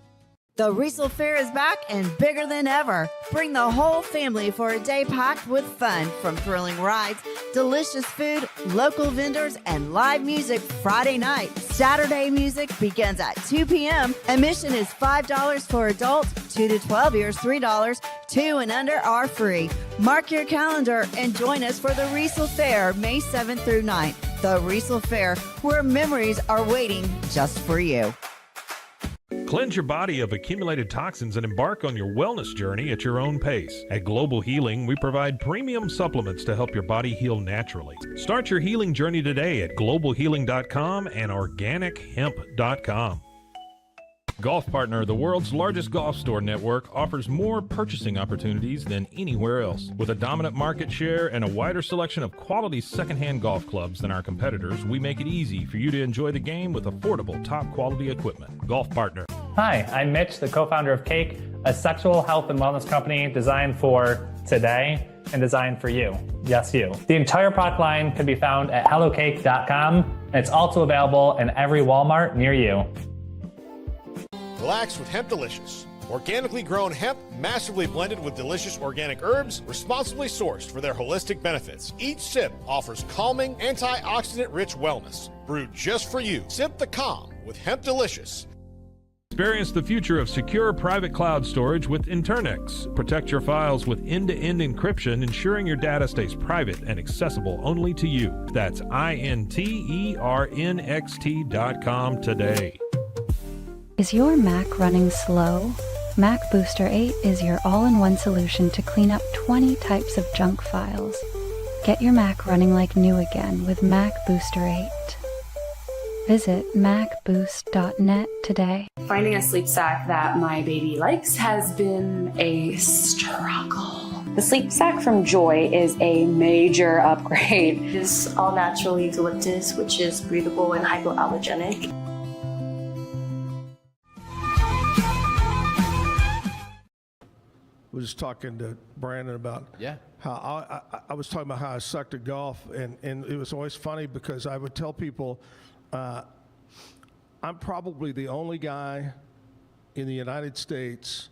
The Riesel Fair is back and bigger than ever. Bring the whole family for a day packed with fun, from thrilling rides, delicious food, local vendors, and live music Friday night. Saturday music begins at 2 p.m. Admission is $5 for adults, 2 to 12 years, $3. 2 and under are free. Mark your calendar and join us for the Riesel Fair, May 7th through 9th. The Riesel Fair, where memories are waiting just for you. Cleanse your body of accumulated toxins and embark on your wellness journey at your own pace. At Global Healing, we provide premium supplements to help your body heal naturally. Start your healing journey today at globalhealing.com and organichemp.com. Golf Partner, the world's largest golf store network, offers more purchasing opportunities than anywhere else. With a dominant market share and a wider selection of quality secondhand golf clubs than our competitors, we make it easy for you to enjoy the game with affordable, top-quality equipment. Golf Partner. Hi, I'm Mitch, the co-founder of Cake, a sexual health and wellness company designed for today and designed for you. Yes, you. The entire product line can be found at hellocake.com, and it's also available in every Walmart near you. Relax with Hemp Delicious. Organically grown hemp, massively blended with delicious organic herbs, responsibly sourced for their holistic benefits. Each sip offers calming, antioxidant-rich wellness. Brewed just for you. Sip the calm with Hemp Delicious. Experience the future of secure private cloud storage with Internix. Protect your files with end-to-end encryption, ensuring your data stays private and accessible only to you. That's INTERNXT.com today. Is your Mac running slow? Mac Booster 8 is your all-in-one solution to clean up 20 types of junk files. Get your Mac running like new again with Mac Booster 8. Visit macboost.net today. Finding a sleep sack that my baby likes has been a struggle. The sleep sack from Joy is a major upgrade. It is all natural eucalyptus, which is breathable and hypoallergenic. I was just talking to Brandon about how I was talking about how I sucked at golf, and it was always funny because I would tell people I'm probably the only guy in the United States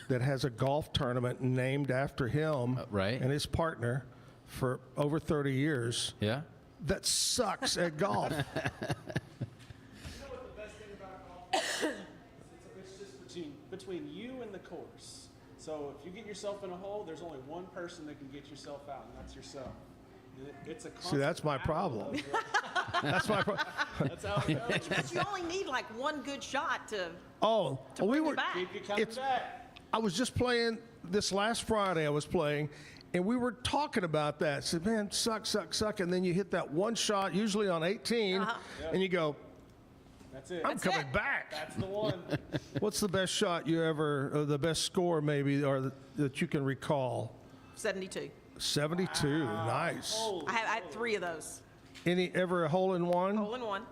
that has a golf tournament named after him and his partner for over 30 years. Yeah. That sucks at golf. You know what the best thing about golf is? It's just between you and the course. So if you get yourself in a hole, there's only one person that can get yourself out, and that's yourself. It's a See, that's my problem. That's my problem. That's how it goes. But you only need like one good shot to we bring were you back. Keep you coming back. I was just playing this last Friday. I was playing, and we were talking about that. I said, man, suck. And then you hit that one shot, usually on 18, and you go, that's it. I'm coming back. That's the one. What's the best shot you ever, or the best score maybe, or that you can recall? 72. 72, nice. I had 3 of those. Ever a hole in one? Hole in one.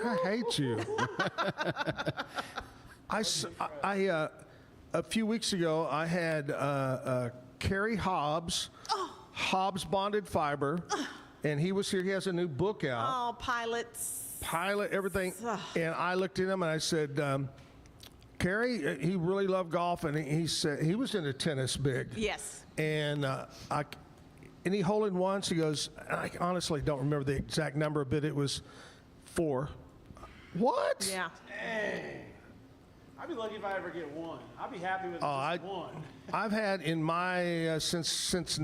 I hate you. I a few weeks ago, I had Kerry Hobbs, Hobbs Bonded Fiber, and he was here. He has a new book out. Oh, Pilot, everything. And I looked at him and I said, Kerry, he really loved golf, and he said he was into tennis big. Yes. And any hole in ones, he goes, I honestly don't remember the exact number, but it was 4. What? Yeah. I'd be lucky if I ever get one. I'd be happy with just one. I've had in my since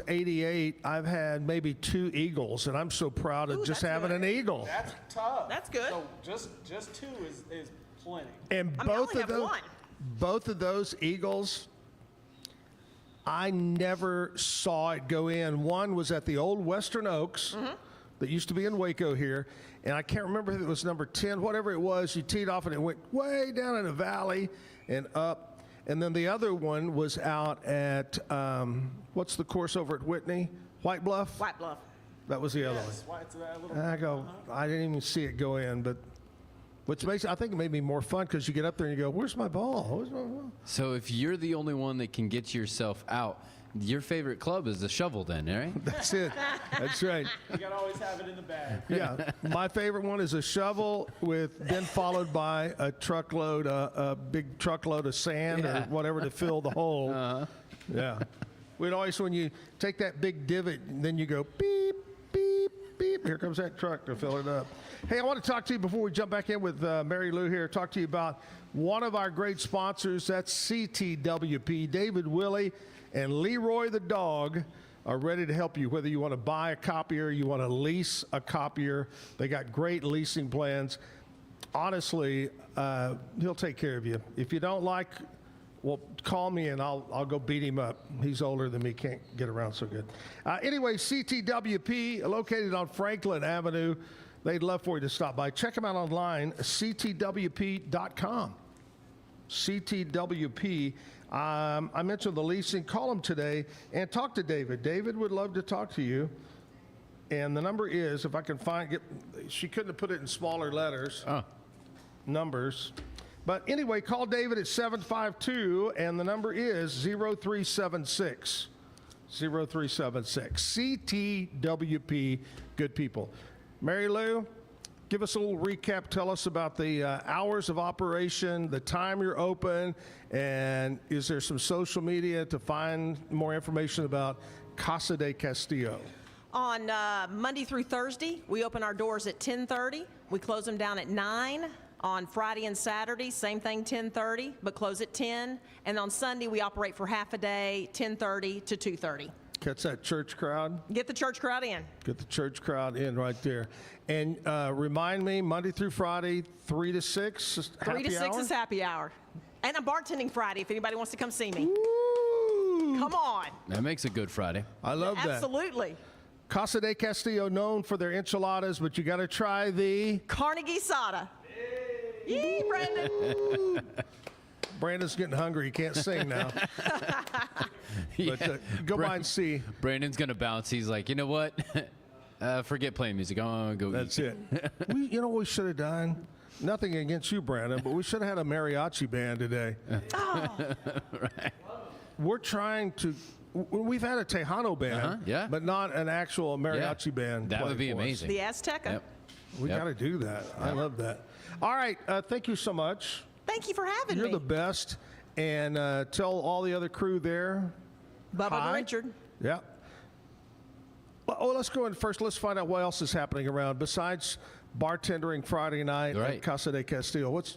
88, I've had maybe 2 eagles, and I'm so proud of just having an eagle. That's tough. That's good. So just 2 is plenty. And both of those eagles, I never saw it go in. One was at the old Western Oaks that used to be in Waco here, and I can't remember if it was number 10, whatever it was. You teed off and it went way down in a valley and up. And then the other one was out at, what's the course over at Whitney? White Bluff? White Bluff. That was the other one. I didn't even see it go in, but which makes, I think it made me more fun because you get up there and you go, where's my ball? Where's my ball? So if you're the only one that can get yourself out, your favorite club is the shovel then, right? That's it. That's right. You got to always have it in the bag. Yeah. My favorite one is a shovel then followed by a truckload, a big truckload of sand or whatever to fill the hole. Yeah. We'd always, when you take that big divot, then you go beep, beep, beep. Here comes that truck to fill it up. Hey, I want to talk to you before we jump back in with Mary Lou here, talk to you about one of our great sponsors. That's CTWP. David Willie and Leroy the dog are ready to help you, whether you want to buy a copier, you want to lease a copier. They got great leasing plans. Honestly, he'll take care of you. If you don't like, well, call me and I'll go beat him up. He's older than me, can't get around so good. Anyway, CTWP, located on Franklin Avenue. They'd love for you to stop by. Check them out online, ctwp.com. CTWP. I mentioned the leasing. Call them today and talk to David. David would love to talk to you. And the number is, if I can she couldn't have put it in smaller letters, numbers. But anyway, call David at 752, and the number is 0376. 0376. CTWP, good people. Mary Lou, give us a little recap. Tell us about the hours of operation, the time you're open, and is there some social media to find more information about Casa de Castillo? On Monday through Thursday, we open our doors at 10:30. We close them down at 9. On Friday and Saturday, same thing, 10:30, but close at 10. And on Sunday, we operate for half a day, 10:30 to 2:30. Catch that church crowd. Get the church crowd in. Get the church crowd in right there. And remind me, Monday through Friday, 3 to 6, 3 to 6 is happy hour. And I'm bartending Friday if anybody wants to come see me. Ooh. Come on. That makes a good Friday. I love that. Absolutely. Casa de Castillo, known for their enchiladas, but you got to try the Carnegie Soda. Yee, Brandon. Brandon's getting hungry. He can't sing now. But go by and see. Brandon's going to bounce. He's like, you know what? Forget playing music. I'm going to go That's eat. it. You know what we should have done? Nothing against you, Brandon, but we should have had a mariachi band today. Right. We're trying to. We've had a Tejano band, but not an actual mariachi band. That would be amazing. The Azteca. Yep. We got to do that. I love that. All right. Thank you so much. Thank you for having me. You're the best. And tell all the other crew there. Bubba hi. and Richard. Yeah. Well, let's go in first. Let's find out what else is happening around besides bartendering Friday night at Casa de Castillo. What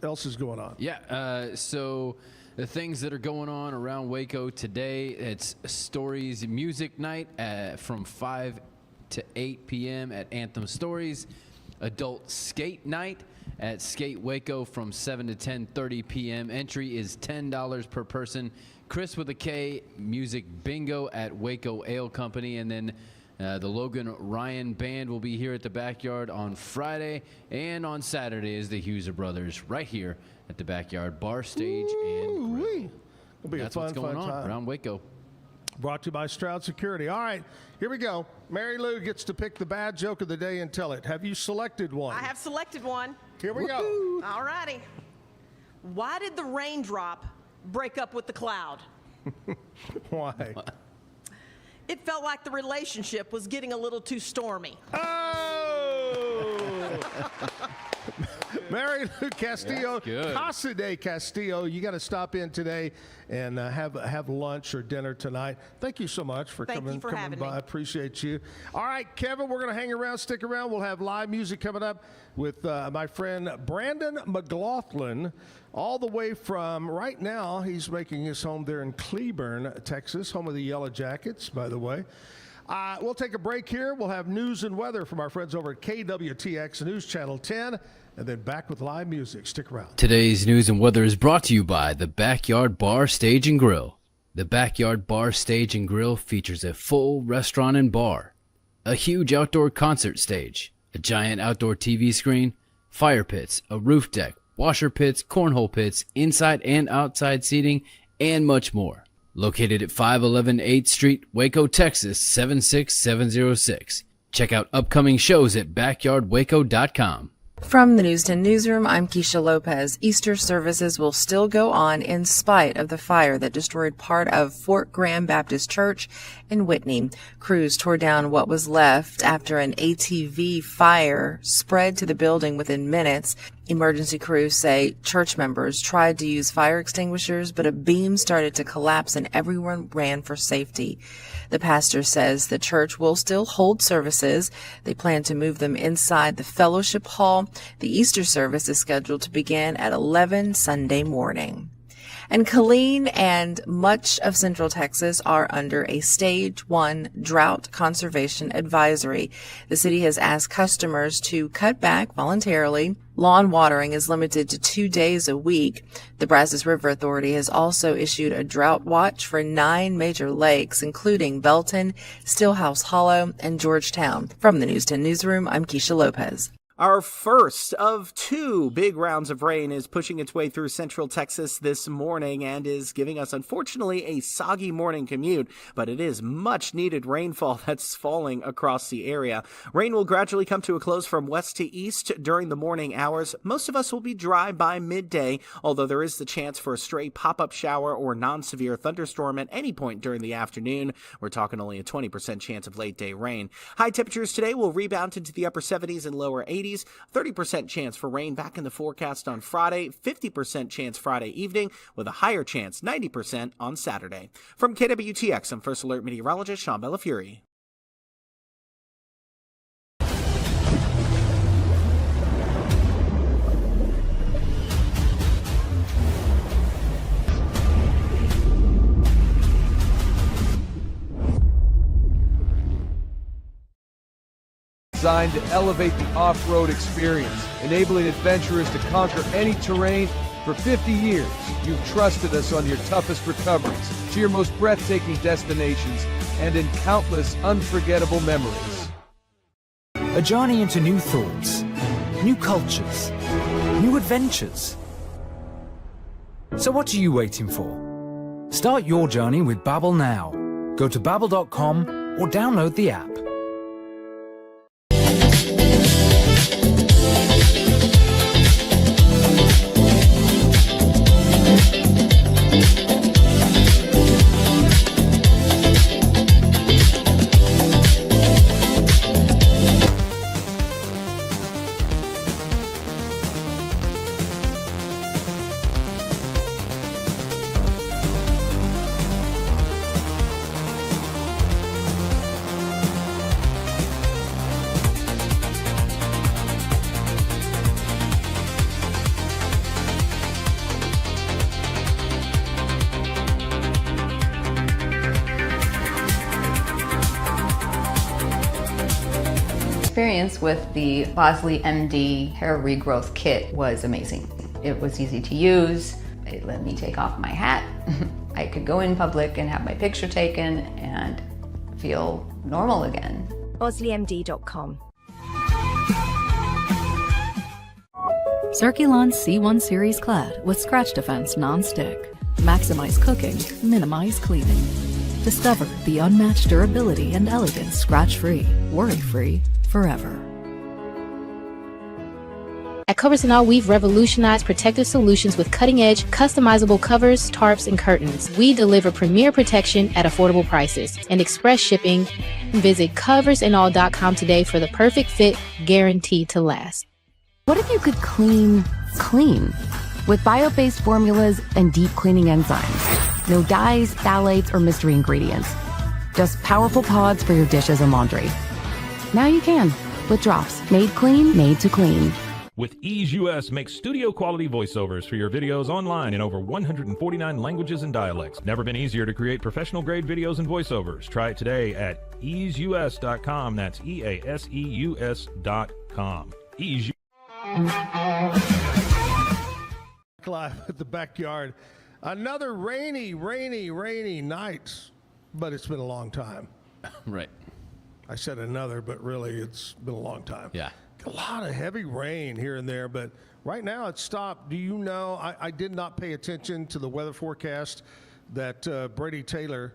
else is going on? Yeah. So the things that are going on around Waco today, it's Stories Music Night from 5 to 8 p.m. at Anthem Stories. Adult Skate Night at Skate Waco from 7 to 10:30 p.m. Entry is $10 per person. Chris with a K Music Bingo at Waco Ale Company. And then the Logan Ryan Band will be here at the Backyard on Friday. And on Saturday is the Huser Brothers right here at the Backyard Bar Stage and Grill. It'll be That's a fun, what's going on time around Waco. Brought to you by Stroud Security. All right, here we go. Mary Lou gets to pick the bad joke of the day and tell it. Have you selected one? I have selected one. Here we go. All righty. Why did the raindrop break up with the cloud? Why? It felt like the relationship was getting a little too stormy. Oh! Mary Lou Castillo, That's good. Casa de Castillo. You got to stop in today and have lunch or dinner tonight. Thank you so much for coming having by. me. I appreciate you. All right, Kevin, we're going to hang around, stick around. We'll have live music coming up with my friend Brandon McLaughlin, all the way from right now. He's making his home there in Cleburne, Texas, home of the Yellow Jackets, by the way. We'll take a break here. We'll have news and weather from our friends over at KWTX News Channel 10, and then back with live music. Stick around. Today's news and weather is brought to you by the Backyard Bar, Stage and Grill. The Backyard Bar, Stage and Grill features a full restaurant and bar, a huge outdoor concert stage, a giant outdoor TV screen, fire pits, a roof deck, washer pits, cornhole pits, inside and outside seating, and much more. Located at 511 8th Street, Waco, Texas, 76706. Check out upcoming shows at backyardwaco.com. From the News 10 Newsroom, I'm Keisha Lopez. Easter services will still go on in spite of the fire that destroyed part of Fort Graham Baptist Church in Whitney. Crews tore down what was left after an ATV fire spread to the building within minutes. Emergency crews say church members tried to use fire extinguishers, but a beam started to collapse and everyone ran for safety. The pastor says the church will still hold services. They plan to move them inside the fellowship hall. The Easter service is scheduled to begin at 11 Sunday morning. And Killeen and much of Central Texas are under a Stage 1 drought conservation advisory. The city has asked customers to cut back voluntarily. Lawn watering is limited to 2 days a week. The Brazos River Authority has also issued a drought watch for 9 major lakes, including Belton, Stillhouse Hollow, and Georgetown. From the News 10 Newsroom, I'm Keisha Lopez. Our first of 2 big rounds of rain is pushing its way through central Texas this morning and is giving us, unfortunately, a soggy morning commute, but it is much needed rainfall that's falling across the area. Rain will gradually come to a close from west to east during the morning hours. Most of us will be dry by midday, although there is the chance for a stray pop-up shower or non-severe thunderstorm at any point during the afternoon. We're talking only a 20% chance of late-day rain. High temperatures today will rebound into the upper 70s and lower 80s. 30% chance for rain back in the forecast on Friday, 50% chance Friday evening, with a higher chance, 90% on Saturday. From KWTX, I'm First Alert Meteorologist Sean Bellafury. Designed to elevate the off-road experience, enabling adventurers to conquer any terrain. For 50 years, you've trusted us on your toughest recoveries, to your most breathtaking destinations, and in countless unforgettable memories. A journey into new thoughts, new cultures, new adventures. So what are you waiting for? Start your journey with Babbel now. Go to babbel.com or download the app. Experience with the Bosley MD hair regrowth kit was amazing. It was easy to use. It let me take off my hat. I could go in public and have my picture taken and feel normal again. BosleyMD.com. Circulon C1 Series Clad with Scratch Defense Non-Stick. Maximize cooking, minimize cleaning. Discover the unmatched durability and elegance scratch-free, worry-free, forever. At Covers & All, we've revolutionized protective solutions with cutting-edge, customizable covers, tarps, and curtains. We deliver premier protection at affordable prices and express shipping. Visit coversandall.com today for the perfect fit, guaranteed to last. What if you could clean clean? With bio-based formulas and deep cleaning enzymes. No dyes, phthalates, or mystery ingredients. Just powerful pods for your dishes and laundry. Now you can, with drops made clean, made to clean. With Ease US, make studio quality voiceovers for your videos online in over 149 languages and dialects. Never been easier to create professional grade videos and voiceovers. Try it today at easeus.com. That's EASEUS.com. Ease. Live at the backyard. Another rainy night, but it's been a long time. Right. I said another, but really it's been a long time. Yeah. A lot of heavy rain here and there, but right now it's stopped. Do you know, I did not pay attention to the weather forecast that Brady Taylor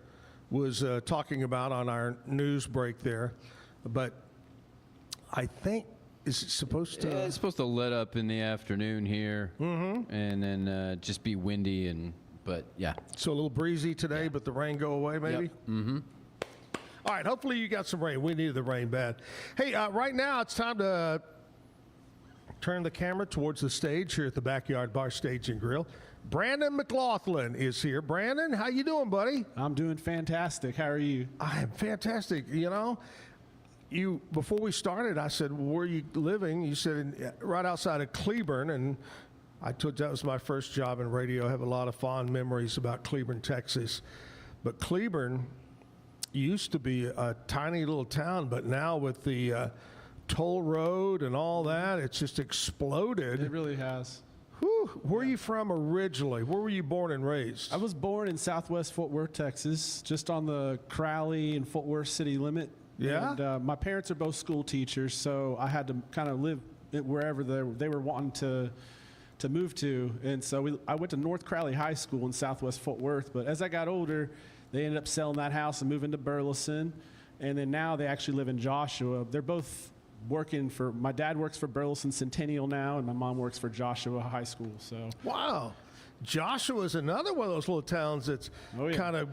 was talking about on our news break there, but I think, is it supposed to? Yeah, it's supposed to let up in the afternoon here, and then just be windy, but yeah. So a little breezy today, but the rain go away maybe? Yep. Mm-hmm. All right, hopefully you got some rain. We needed the rain bad. Hey, right now it's time to turn the camera towards the stage here at the Backyard Bar Stage and Grill. Brandon McLaughlin is here. Brandon, how you doing, buddy? I'm doing fantastic. How are you? I am fantastic. You know, before we started, I said, where are you living? You said right outside of Cleburne, and I told you that was my first job in radio. I have a lot of fond memories about Cleburne, Texas. But Cleburne used to be a tiny little town, but now with the toll road and all that, it's just exploded. It really has. Whew. Where are you from originally? Where were you born and raised? I was born in Southwest Fort Worth, Texas, just on the Crowley and Fort Worth city limit. Yeah. And my parents are both school teachers, so I had to kind of live wherever they were wanting to move to. And so I went to North Crowley High School in Southwest Fort Worth. But as I got older, they ended up selling that house and moving to Burleson. And then now they actually live in Joshua. They're both working for, my dad works for Burleson Centennial now, and my mom works for Joshua High School. So wow. Joshua is another one of those little towns that's kind of,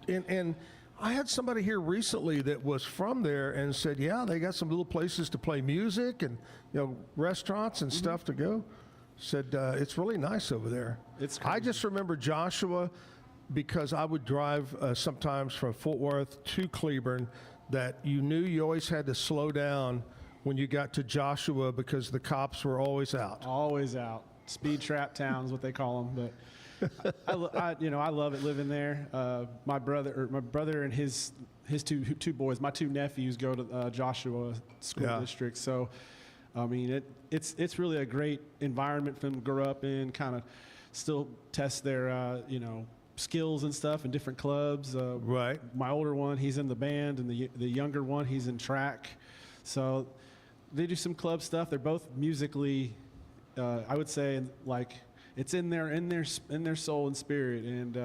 and I had somebody here recently that was from there and said, yeah, they got some little places to play music and, you know, restaurants and stuff to go. Said it's really nice over there. I just remember Joshua because I would drive sometimes from Fort Worth to Cleburne, that you knew you always had to slow down when you got to Joshua because the cops were always out. Always out. Speed trap town is what they call them. But I love it living there. My brother and his two boys, my two nephews, go to Joshua School District. So, I mean, it's really a great environment for them to grow up in, kind of still test their, skills and stuff in different clubs. Right. My older one, he's in the band, and the younger one, he's in track. So they do some club stuff. They're both musically, I would say, like, it's in their soul and spirit. And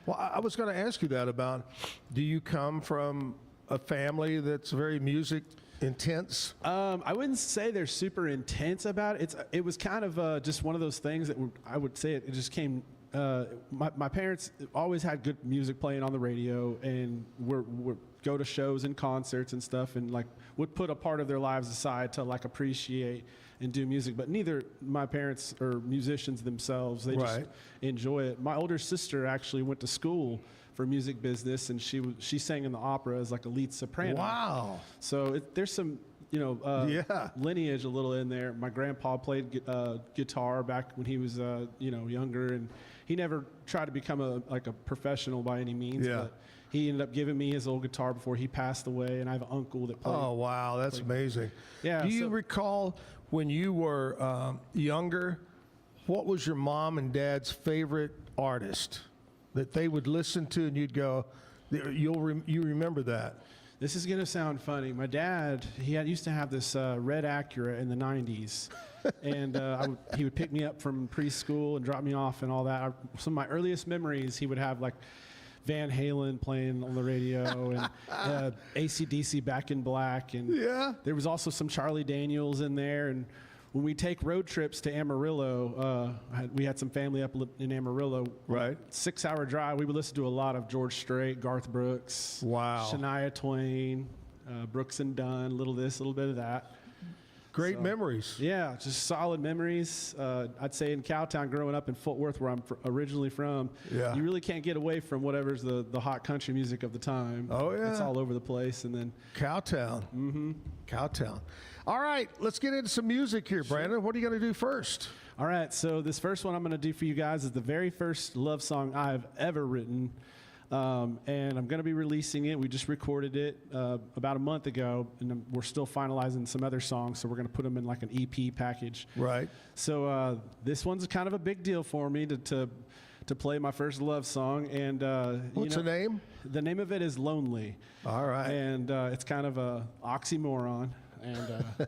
well, I was going to ask you that about, do you come from a family that's very music intense? I wouldn't say they're super intense about it. It was kind of just one of those things that I would say it just came. My parents always had good music playing on the radio, and would go to shows and concerts and stuff, and like would put a part of their lives aside to like appreciate and do music. But neither my parents are musicians themselves. They just enjoy it. My older sister actually went to school for music business, and she sang in the opera as like a lead soprano. Wow. So there's some lineage a little in there. My grandpa played guitar back when he was younger, and he never tried to become a professional by any means. Yeah. But he ended up giving me his old guitar before he passed away, and I have an uncle that played. Oh wow, that's amazing. Yeah. Do you recall when you were younger, what was your mom and dad's favorite artist that they would listen to, and you'd go, you remember that? This is going to sound funny. My dad, used to have this red Acura in the 90s. And he would pick me up from preschool and drop me off and all that. Some of my earliest memories, he would have like Van Halen playing on the radio and AC/DC Back in Black. And there was also some Charlie Daniels in there. And when we take road trips to Amarillo, we had some family up in Amarillo. Right. 6-hour drive. We would listen to a lot of George Strait, Garth Brooks, wow, Shania Twain, Brooks and Dunn, little this, little bit of that. Great memories. Yeah, just solid memories. I'd say in Cowtown, growing up in Fort Worth, where I'm originally from, you really can't get away from whatever's the hot country music of the time. Oh, yeah. It's all over the place. And then Cowtown. Mm-hmm. Cowtown. All right, let's get into some music here, Brandon. What are you going to do first? All right, so this first one I'm going to do for you guys is the very first love song I've ever written. And I'm going to be releasing it. We just recorded it about a month ago, and we're still finalizing some other songs, so we're going to put them in like an EP package. Right. So this one's kind of a big deal for me to play my first love song. And what's the name? The name of it is Lonely. All right. And it's kind of a oxymoron. And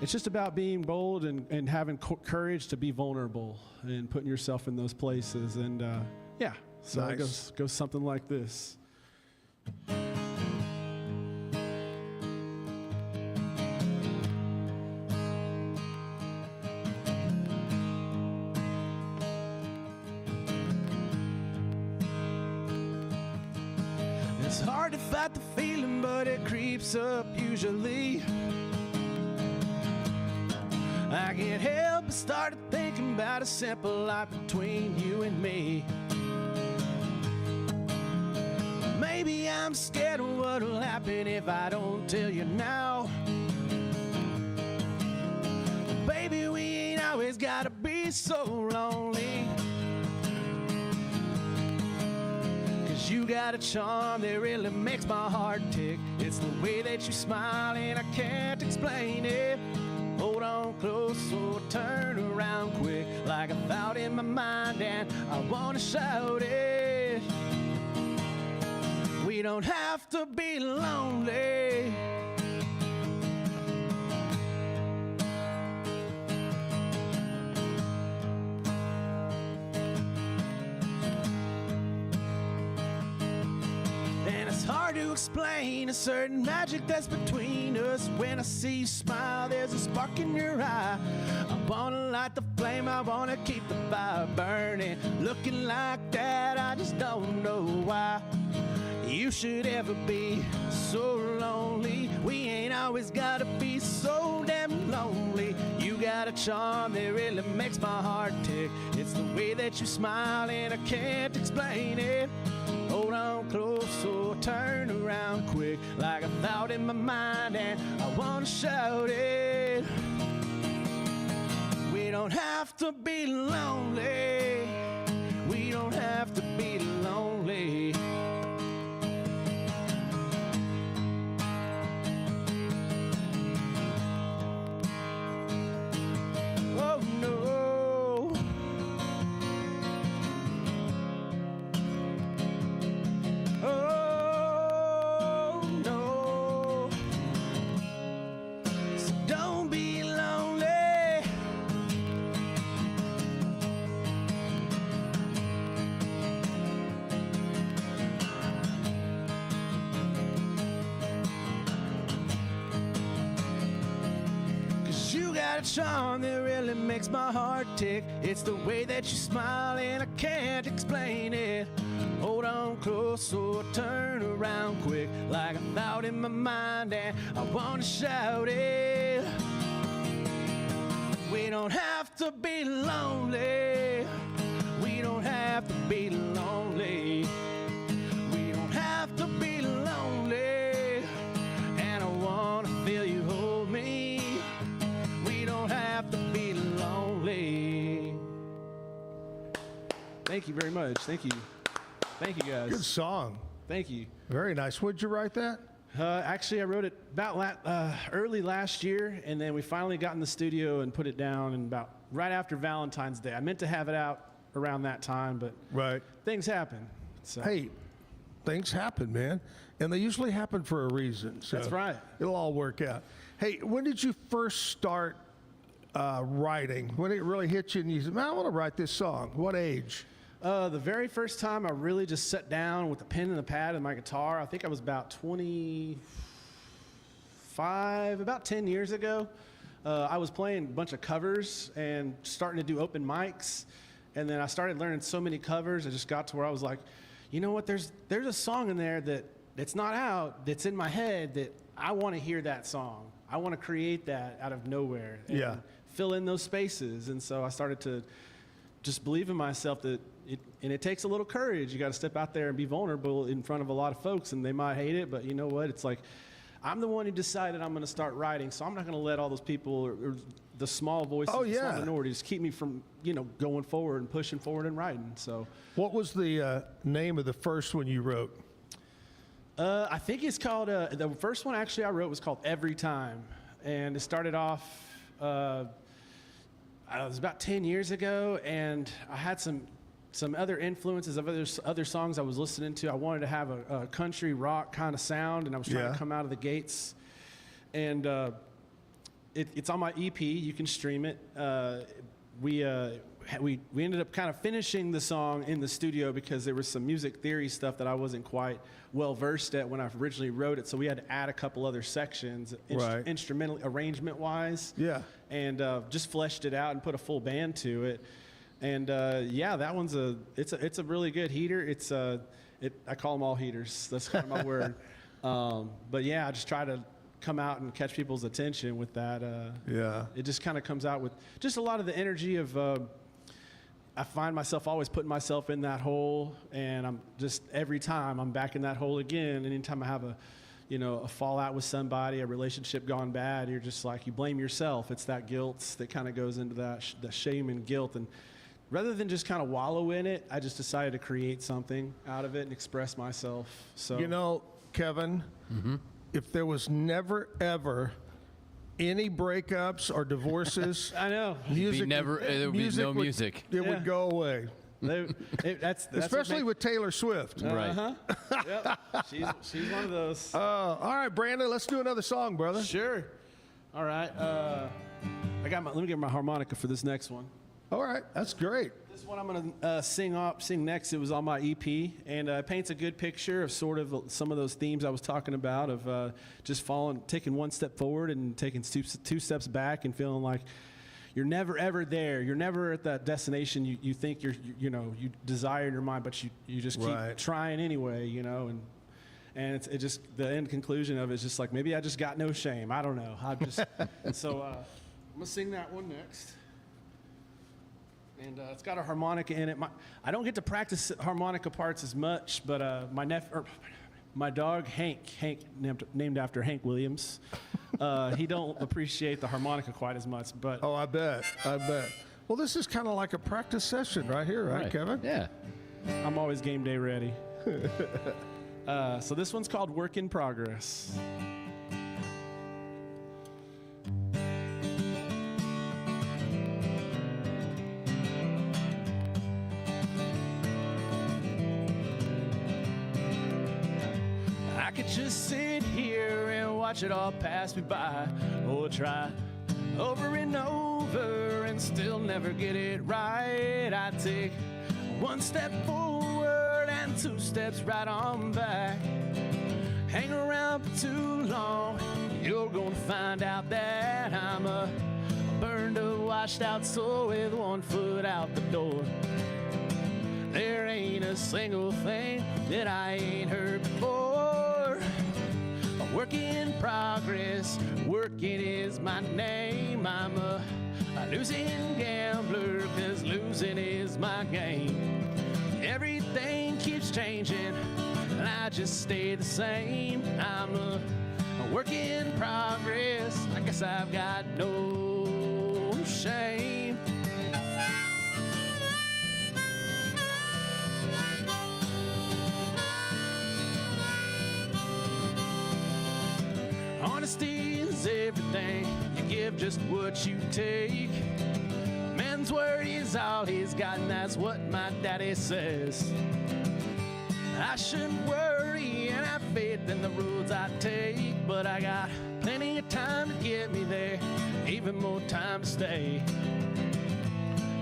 it's just about being bold and having courage to be vulnerable and putting yourself in those places. And yeah. So it goes something like this. It's hard to fight the feeling, but it creeps up usually. I can't help but start thinking about a simple life between you and me. Maybe I'm scared of what'll happen if I don't tell you now. Baby, we ain't always gotta be so lonely. 'Cause you got a charm that really makes my heart tick. It's the way that you smile and I can't explain it. Hold on close or turn around quick, like a thought in my mind and I wanna shout it. We don't have to be lonely. And it's hard to explain a certain magic that's between us. When I see you smile, there's a spark in your eye. I wanna light the flame, I wanna keep the fire burning. Looking like that, I just don't know why you should ever be so lonely. We ain't always gotta be so damn lonely. You got a charm that really makes my heart tick. It's the way that you smile and I can't explain it. Hold on close or turn around quick, like a thought in my mind and I wanna shout it. We don't have to be lonely. We don't have to be lonely. Oh no. Oh no. So don't be lonely. You got a charm that really makes my heart tick. It's the way that you smile and I can't explain it. Hold on close or turn around quick, like a thought in my mind and I wanna shout it. We don't have to be lonely. We don't have to be lonely. We don't have to be lonely. And I wanna feel you hold me. We don't have to be lonely. Thank you very much. Thank you. Thank you, guys. Good song. Thank you. Very nice. When'd you write that? Actually, I wrote it about early last year, and then we finally got in the studio and put it down and about right after Valentine's Day. I meant to have it out around that time, but things happen. So. Hey, things happen, man. And they usually happen for a reason. So that's right. It'll all work out. Hey, when did you first start writing? When it really hit you and you said, man, I want to write this song? What age? The very first time I really just sat down with a pen and a pad and my guitar, I think I was about 25, about 10 years ago. I was playing a bunch of covers and starting to do open mics. And then I started learning so many covers, I just got to where I was like, you know what, there's a song in there that's not out, that's in my head, that I want to hear that song. I want to create that out of nowhere and fill in those spaces. And so I started to just believe in myself that it takes a little courage. You got to step out there and be vulnerable in front of a lot of folks, and they might hate it, but you know what? It's like, I'm the one who decided I'm going to start writing, so I'm not going to let all those people or the small voices, the small minorities, keep me from, going forward and pushing forward and writing. So, what was the name of the first one you wrote? I think it's called, the first one actually I wrote was called Every Time. And it started off, it was about 10 years ago, and I had some other influences of other songs I was listening to. I wanted to have a country rock kind of sound, and I was trying to come out of the gates. And it's on my EP. You can stream it. We ended up kind of finishing the song in the studio because there was some music theory stuff that I wasn't quite well versed at when I originally wrote it. So we had to add a couple other sections, instrumental arrangement wise. Yeah. And just fleshed it out and put a full band to it. And that one's it's a really good heater. I call them all heaters. That's kind of my word. But yeah, I just try to come out and catch people's attention with that. It just kind of comes out with just a lot of the energy of. I find myself always putting myself in that hole, and I'm just every time I'm back in that hole again. Anytime I have a fallout with somebody, a relationship gone bad, you're just like, you blame yourself. It's that guilt that kind of goes into that the shame and guilt. And rather than just kind of wallow in it, I just decided to create something out of it and express myself. So Kevin, if there was never ever any breakups or divorces, I know music there would be no music. It would go away. That's especially with Taylor Swift. Right. Yep. She's one of those. All right, Brandon, let's do another song, brother. Sure. All right. Let me get my harmonica for this next one. All right, that's great. This one I'm going to sing next. It was on my EP, and it paints a good picture of sort of some of those themes I was talking about of just taking one step forward and taking two steps back and feeling like you're never ever there. You're never at that destination you think you desire in your mind, but you just keep trying anyway, and it just the end conclusion of it is just like, maybe I just got no shame. I don't know. And so I'm gonna sing that one next. And it's got a harmonica in it. I don't get to practice harmonica parts as much, but my dog Hank named after Hank Williams, he don't appreciate the harmonica quite as much. But I bet. Well, this is kind of like a practice session right here, right, Kevin? Yeah. I'm always game day ready. So this one's called Work in Progress. Just sit here and watch it all pass me by, or try over and over and still never get it right. I take one step forward and two steps right on back. Hang around for too long, you're gonna find out that I'm a burned up, washed out soul with one foot out the door. There ain't a single thing that I ain't heard before. A work in progress, working is my name. I'm a losing gambler, 'cause losing is my game. Everything keeps changing, and I just stay the same. I'm a work in progress. I guess I've got no shame. Honesty is everything. You give just what you take. A man's word is all he's got, and that's what my daddy says. I shouldn't worry and have faith in the roads I take, but I got plenty of time to get me there, even more time to stay.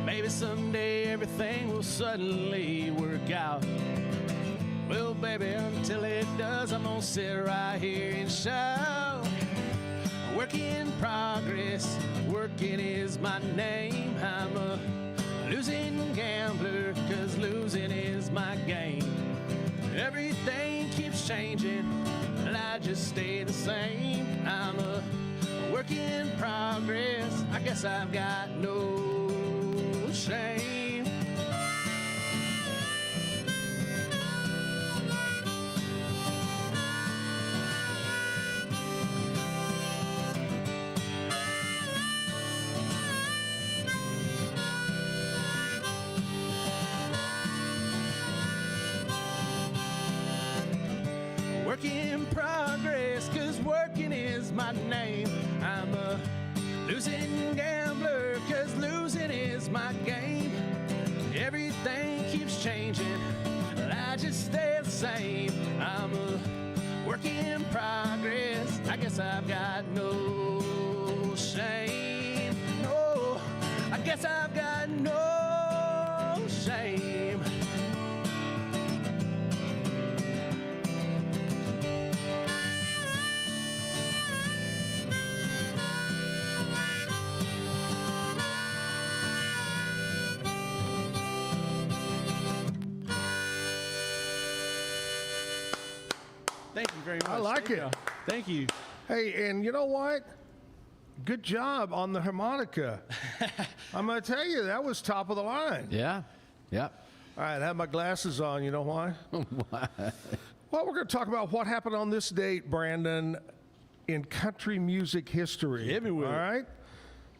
Maybe someday everything will suddenly work out. Well, baby, until it does, I'm gonna sit right here and shout. Work in progress, working is my name. I'm a losing gambler, 'cause losing is my game. Everything keeps changing, and I just stay the same. I'm a progress. I guess I've got no shame. Work in progress, 'cause working is my name. I'm a losing gambler, 'cause losing is my game. Everything keeps changing, but I just stay the same. I'm a work in progress. I guess I've got no shame. No, I guess I've got no shame. Thank you very much. I like it. Thank you. Hey, and you know what? Good job on the harmonica. I'm going to tell you, that was top of the line. Yeah. Yeah. All right, I have my glasses on. You know why? Why? Well, we're going to talk about what happened on this date, Brandon, in country music history. Hit me with All it. right?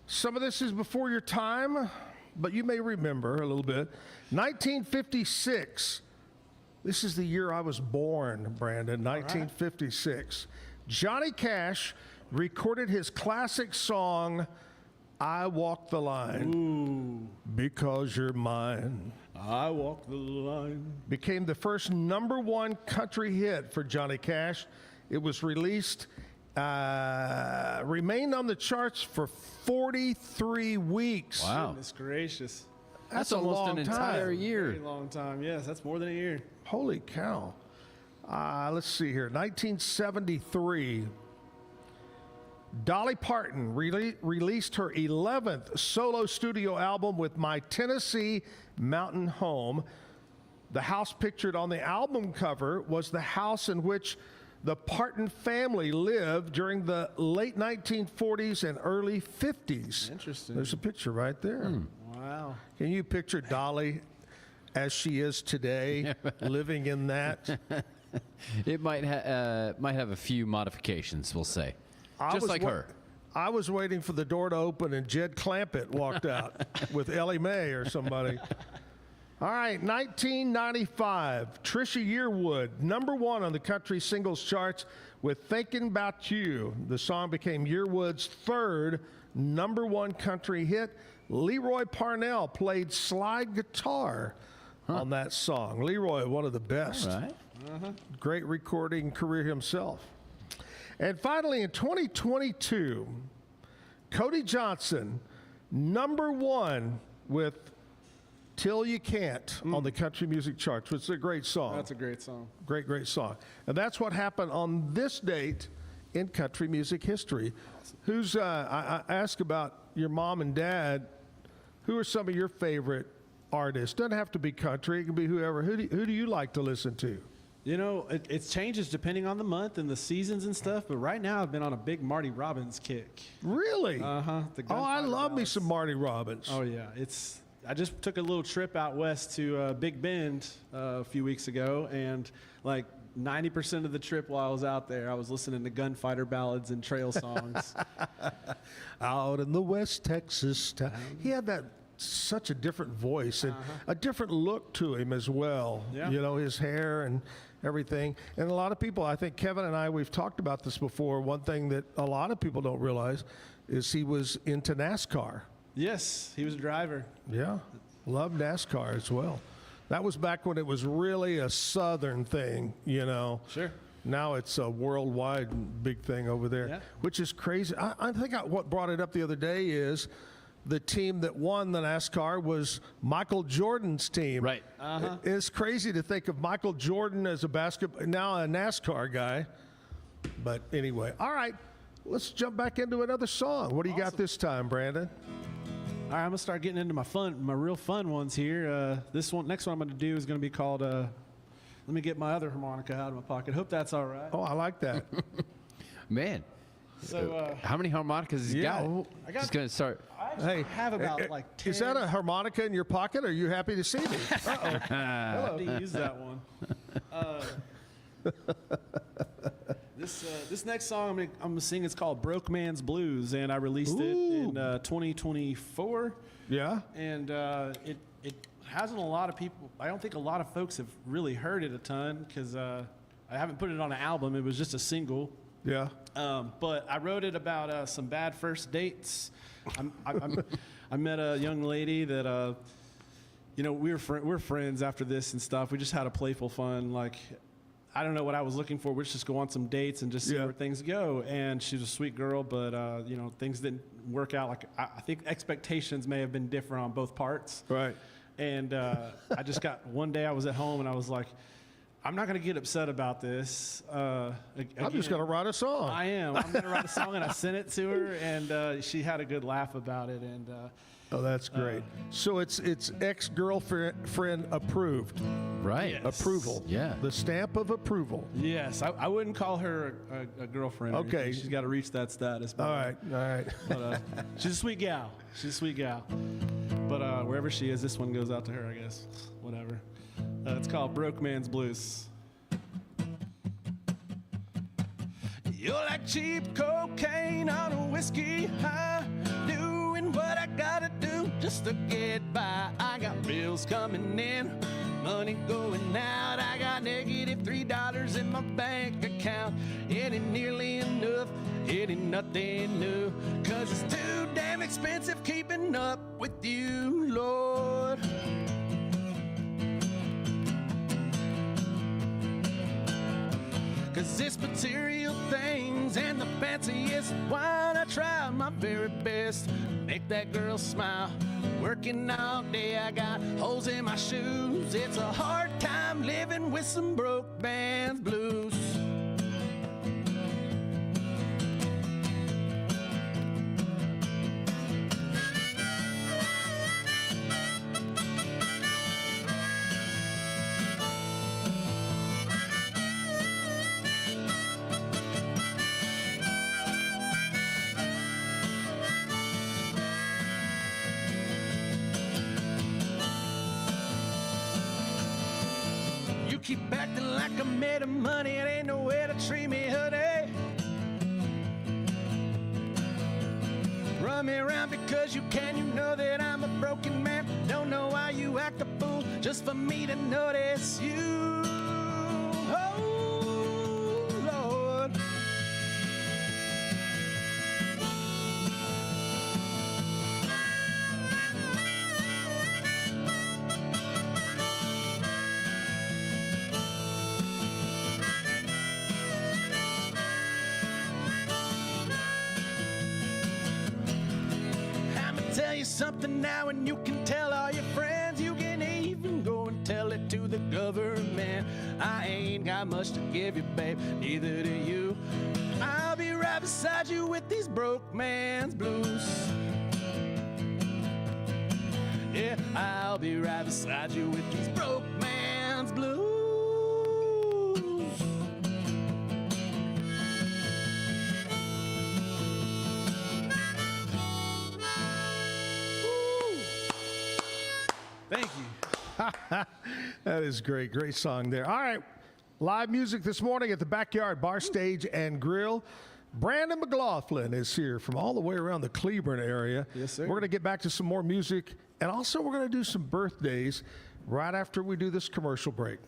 Some of this is before your time, but you may remember a little bit. 1956. This is the year I was born, Brandon, 1956. Johnny Cash recorded his classic song, I Walk the Line. Ooh. Because You're Mine. I walk the line. Became the first #1 country hit for Johnny Cash. It was released, remained on the charts for 43 weeks. Wow. Goodness gracious. That's almost a long an time. entire year. Very long time. Yes, that's more than a year. Holy cow. Let's see here. 1973. Dolly Parton released her 11th solo studio album with My Tennessee Mountain Home. The house pictured on the album cover was the house in which the Parton family lived during the late 1940s and early 50s. Interesting. There's a picture right there. Wow. Can you picture Dolly as she is today, living in that? It might have a few modifications, we'll say. Just like her. I was waiting for the door to open and Jed Clampett walked out with Ellie Mae or somebody. All right, 1995, Trisha Yearwood, #1 on the country singles charts with Thinking About You. The song became Yearwood's third #1 country hit. Leroy Parnell played slide guitar on that song. Leroy, one of the best. All right. Great recording career himself. And finally, in 2022, Cody Johnson, #1 with Till You Can't on the country music charts, which is a great song. That's a great song. Great, great song. And that's what happened on this date in country music history. Who's, I asked about your mom and dad. Who are some of your favorite artists? Doesn't have to be country. It can be whoever. Who do you like to listen to? You know, it changes depending on the month and the seasons and stuff, but right now I've been on a big Marty Robbins kick. Really? Uh-huh. Oh, I love me some Marty Robbins. Oh, yeah. I just took a little trip out west to Big Bend a few weeks ago, and like 90% of the trip while I was out there, I was listening to gunfighter ballads and trail songs. Out in the West Texas town. He had that such a different voice and a different look to him as well. Yeah. You know, his hair and everything. And a lot of people, I think Kevin and I, we've talked about this before. One thing that a lot of people don't realize is he was into NASCAR. Yes, he was a driver. Yeah, loved NASCAR as well. That was back when it was really a Southern thing, you know. Sure. Now it's a worldwide big thing over there, which is crazy. I think what brought it up the other day is the team that won the NASCAR was Michael Jordan's team. Right. It's crazy to think of Michael Jordan as now a NASCAR guy. But anyway, all right, let's jump back into another song. What do you got this time, Brandon? All right, I'm gonna start getting into my real fun ones here. Next one I'm gonna do is gonna be called. Let me get my other harmonica out of my pocket. Hope that's all right. Oh, I like that. Man, So, how many harmonicas has he got? I got. He's gonna start. I have about like 10. Is that a harmonica in your pocket? Are you happy to see me? I have to use that one. This next song I'm gonna sing is called "Broke Man's Blues," and I released it in 2024. Yeah. And it hasn't a lot of people. I don't think a lot of folks have really heard it a ton because I haven't put it on an album. It was just a single. Yeah. But I wrote it about some bad first dates. I met a young lady that, we're friends after this and stuff. We just had a playful fun, like, I don't know what I was looking for. Let's just go on some dates and just see where things go. And she's a sweet girl, but, things didn't work out. Like, I think expectations may have been different on both parts. Right. And I just got, one day I was at home and I was like, I'm not going to get upset about this. I'm just going to write a song. I am. I'm going to write a song, and I sent it to her, and she had a good laugh about it. And oh, that's great. So it's ex-girlfriend approved. Right. Yes. Approval. Yeah. The stamp of approval. Yes, I wouldn't call her a girlfriend. or Okay. anything. She's got to reach that status. But, All right. But she's a sweet gal. But wherever she is, this one goes out to her, I guess. Whatever. It's called Broke Man's Blues. You're like cheap cocaine on a whiskey high, doing what I gotta do just to get by. I got bills coming in, money going out. I got negative $3 in my bank account. It ain't nearly enough, it ain't nothing new, 'cause it's too damn expensive keeping up with you, Lord. Cause it's material things and the fanciest wine. I try my very best to make that girl smile. Working all day, I got holes in my shoes. It's a hard time living with some broke man's blues. Keep acting like I'm made of money. It ain't no way to treat me, honey. Run me around because you can. You know that I'm a broken man. Don't know why you act a fool just for me to notice you. Oh, Lord. Tell you something now, and you can tell all your friends. You can even go and tell it to the government. I ain't got much to give you, babe, neither do you. I'll be right beside you with these broke man's blues. Yeah, I'll be right beside you with these broke man's blues. Thank you. That is great. Great song there. All right. Live music this morning at the Backyard Bar Stage and Grill. Brandon McLaughlin is here from all the way around the Cleburne area. Yes, sir. We're going to get back to some more music, and also we're going to do some birthdays right after we do this commercial break.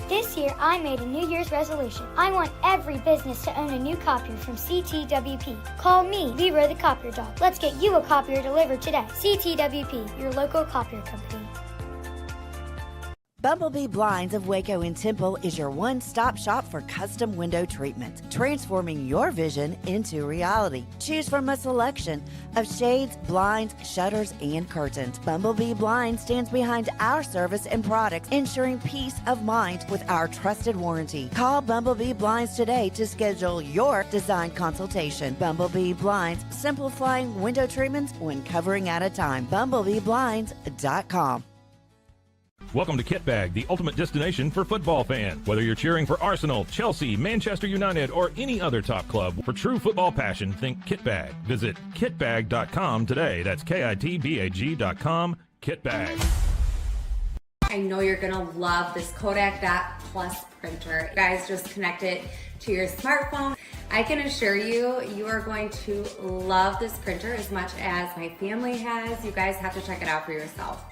This year, I made a New Year's resolution. I want every business to own a new copier from CTWP. Call me, Leroy the Copier Dog. Let's get you a copier delivered today. CTWP, your local copier company. Bumblebee Blinds of Waco and Temple is your one-stop shop for custom window treatment, transforming your vision into reality. Choose from a selection of shades, blinds, shutters, and curtains. Bumblebee Blinds stands behind our service and products, ensuring peace of mind with our trusted warranty. Call Bumblebee Blinds today to schedule your design consultation. Bumblebee Blinds, simplifying window treatments one covering at a time. BumblebeeBlinds.com. Welcome to Kitbag, the ultimate destination for football fans. Whether you're cheering for Arsenal, Chelsea, Manchester United, or any other top club, for true football passion, think Kitbag. Visit kitbag.com today. That's kitbag.com. Kitbag. I know you're gonna love this Kodak Dot Plus printer. You guys just connect it to your smartphone. I can assure you, you are going to love this printer as much as my family has. You guys have to check it out for yourself.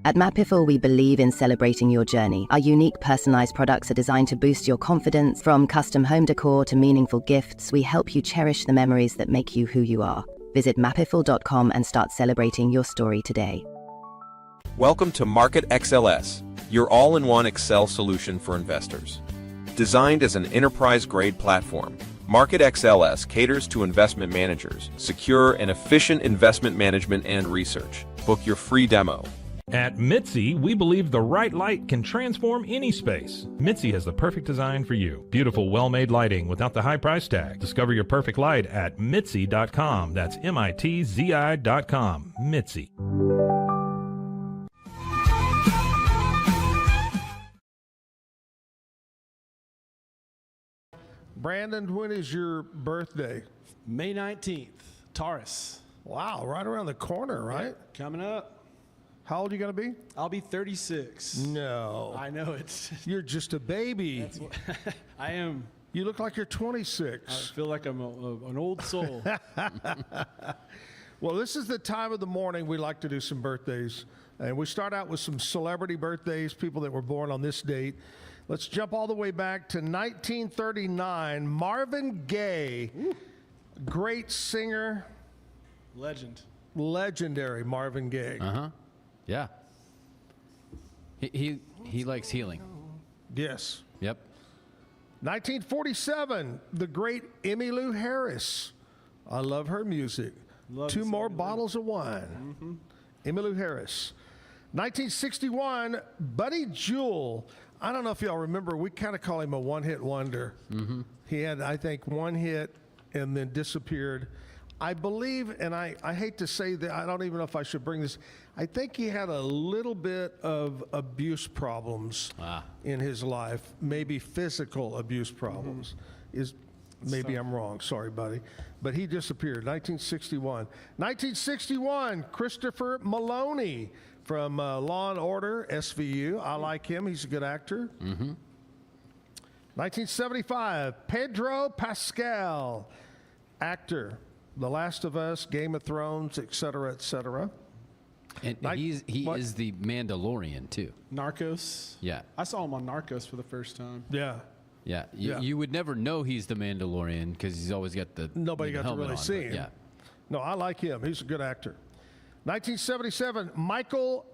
At Mapiful, we believe in celebrating your journey. Our unique personalized products are designed to boost your confidence. From custom home decor to meaningful gifts, we help you cherish the memories that make you who you are. Visit mapiful.com and start celebrating your story today. Welcome to Market XLS, your all-in-one Excel solution for investors. Designed as an enterprise-grade platform, Market XLS caters to investment managers, secure and efficient investment management and research. Book your free demo. At Mitzi, we believe the right light can transform any space. Mitzi has the perfect design for you. Beautiful, well-made lighting without the high price tag. Discover your perfect light at Mitzi.com. That's MITZI.com. Mitzi. Brandon, when is your birthday? May 19th, Taurus. Wow, right around the corner, right? Yeah, coming up. How old are you going to be? I'll be 36. No. I know it. You're just a baby. I am. You look like you're 26. I feel like I'm an old soul. Well, this is the time of the morning we like to do some birthdays. And we start out with some celebrity birthdays, people that were born on this date. Let's jump all the way back to 1939. Marvin Gaye, great singer. Legend. Legendary Marvin Gaye. Uh-huh. Yeah. He likes healing. Yes. Yep. 1947, the great Emmylou Harris. I love her music. Two more bottles of wine. Mm-hmm. Emmylou Harris. 1961, Buddy Jewell. I don't know if y'all remember, we kind of call him a one-hit wonder. Mm-hmm. He had, I think, one hit and then disappeared. I believe, and I hate to say that, I don't even know if I should bring this, I think he had a little bit of abuse problems in his life, maybe physical abuse problems. Maybe I'm wrong, sorry, buddy. But he disappeared, 1961. 1961, Christopher Maloney from Law & Order, SVU. I like him, he's a good actor. Mm-hmm. 1975, Pedro Pascal, actor. The Last of Us, Game of Thrones, et cetera, et cetera. And he is the Mandalorian, too. Narcos. Yeah. I saw him on Narcos for the first time. Yeah. Yeah. You would never know he's the Mandalorian because he's always got the Nobody got to helmet really on, see him. Yeah. No, I like him. He's a good actor. 1977, Michael